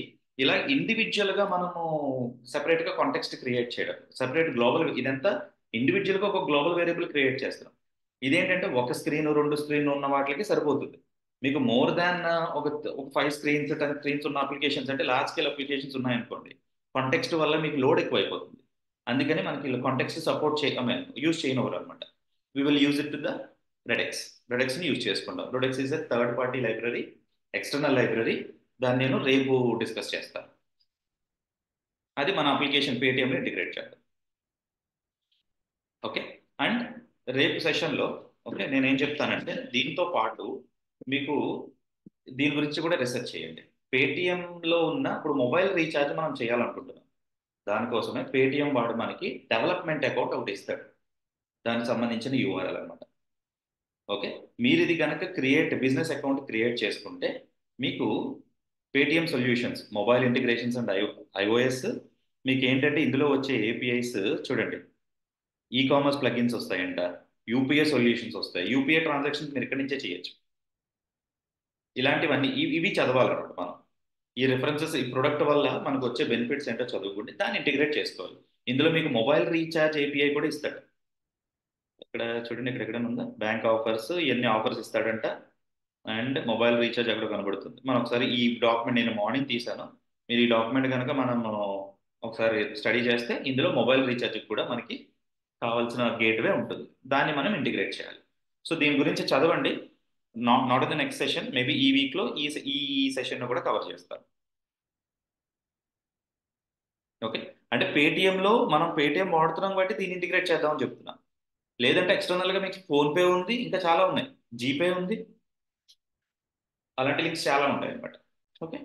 ఇలా ఇండివిజువల్గా మనము సెపరేట్గా కాంటెక్స్ట్ క్రియేట్ చేయడం, సెపరేట్ గ్లోబల్, ఇదంతా ఇండివిజువల్గా ఒక గ్లోబల్ వేరియబుల్ క్రియేట్ చేస్తాం. ఇదేంటంటే ఒక స్క్రీన్ 2 స్క్రీన్ ఉన్న వాటికి సరిపోతుంది. మీకు మోర్ దాన్ ఒక 5 స్క్రీన్స్ 10 స్క్రీన్స్ ఉన్న అప్లికేషన్స్ అంటే లార్జ్ స్కేల్ అప్లికేషన్స్ ఉన్నాయనుకోండి, కాంటెక్స్ట్ వల్ల మీకు లోడ్ ఎక్కువ అయిపోతుంది. అందుకని మనకి కాంటెక్స్ట్ సపోర్ట్ యూజ్ చేయనివ్వరు అనమాట. We will use it to the రెడెక్స్ని యూజ్ చేసుకుంటాం. Redux is a third party library, external library. దాన్ని నేను రేపు డిస్కస్ చేస్తాను. అది మన అప్లికేషన్ పేటిఎంలో ఇంటిగ్రేట్ చేద్దాం. ఓకే అండ్ రేపు సెషన్లో ఓకే నేనేం చెప్తానంటే దీంతో పాటు మీకు దీని గురించి కూడా రీసెర్చ్ చేయండి. పేటిఎంలో ఉన్న ఇప్పుడు మొబైల్ రీఛార్జ్ మనం చేయాలనుకుంటున్నాం, దానికోసమే పేటిఎం వాడు మనకి డెవలప్మెంట్ అకౌంట్ ఒకటి ఇస్తాడు, దానికి సంబంధించిన యూఆర్ఎల్ అనమాట. ఓకే మీరు ఇది కనుక బిజినెస్ అకౌంట్ క్రియేట్ చేసుకుంటే మీకు Paytm solutions mobile integrations and iOS మీకు ఏంటంటే ఇందులో వచ్చే ఏపీఐస్ చూడండి, ఈ కామర్స్ ప్లగిన్స్ వస్తాయంట, యూపీఐ సొల్యూషన్స్ వస్తాయి, యూపీఐ ట్రాన్సాక్షన్స్ మీరు ఇక్కడి నుంచే చేయొచ్చు. ఇలాంటివన్నీ ఇవి చదవాలన్నమాట మనం. ఈ రిఫరెన్సెస్, ఈ ప్రొడక్ట్ వల్ల మనకు వచ్చే బెనిఫిట్స్ ఏంటో చదువుకుంటే దాన్ని ఇంటిగ్రేట్ చేసుకోవాలి. ఇందులో మీకు మొబైల్ రీఛార్జ్ ఏపీఐ కూడా ఇస్తాడు. ఇక్కడ చూడండి, ఇక్కడ ఎక్కడైనా ఉందా, బ్యాంక్ ఆఫర్స్, ఇవన్నీ ఆఫర్స్ ఇస్తాడంట. అండ్ మొబైల్ రీఛార్జ్ అక్కడ కనబడుతుంది. మనం ఒకసారి ఈ డాక్యుమెంట్ నేను మార్నింగ్ తీసాను, మీరు ఈ డాక్యుమెంట్ కనుక మనం ఒకసారి స్టడీ చేస్తే ఇందులో మొబైల్ రీఛార్జ్ కూడా మనకి కావాల్సిన గేట్వే ఉంటుంది, దాన్ని మనం ఇంటిగ్రేట్ చేయాలి. సో దీని గురించి చదవండి. Not in the next session, maybe ఈ వీక్లో ఈ ఈ సెషన్ను కూడా కవర్ చేస్తాను. ఓకే. అంటే పేటిఎంలో మనం పేటిఎం వాడుతున్నాం కాబట్టి దీన్ని ఇంటిగ్రేట్ చేద్దామని చెప్తున్నా. లేదంటే ఎక్స్టర్నల్గా మీకు ఫోన్పే ఉంది, ఇంకా చాలా ఉన్నాయి, జీపే ఉంది, అలాంటి లింక్స్ చాలా ఉంటాయి అనమాట. ఓకే.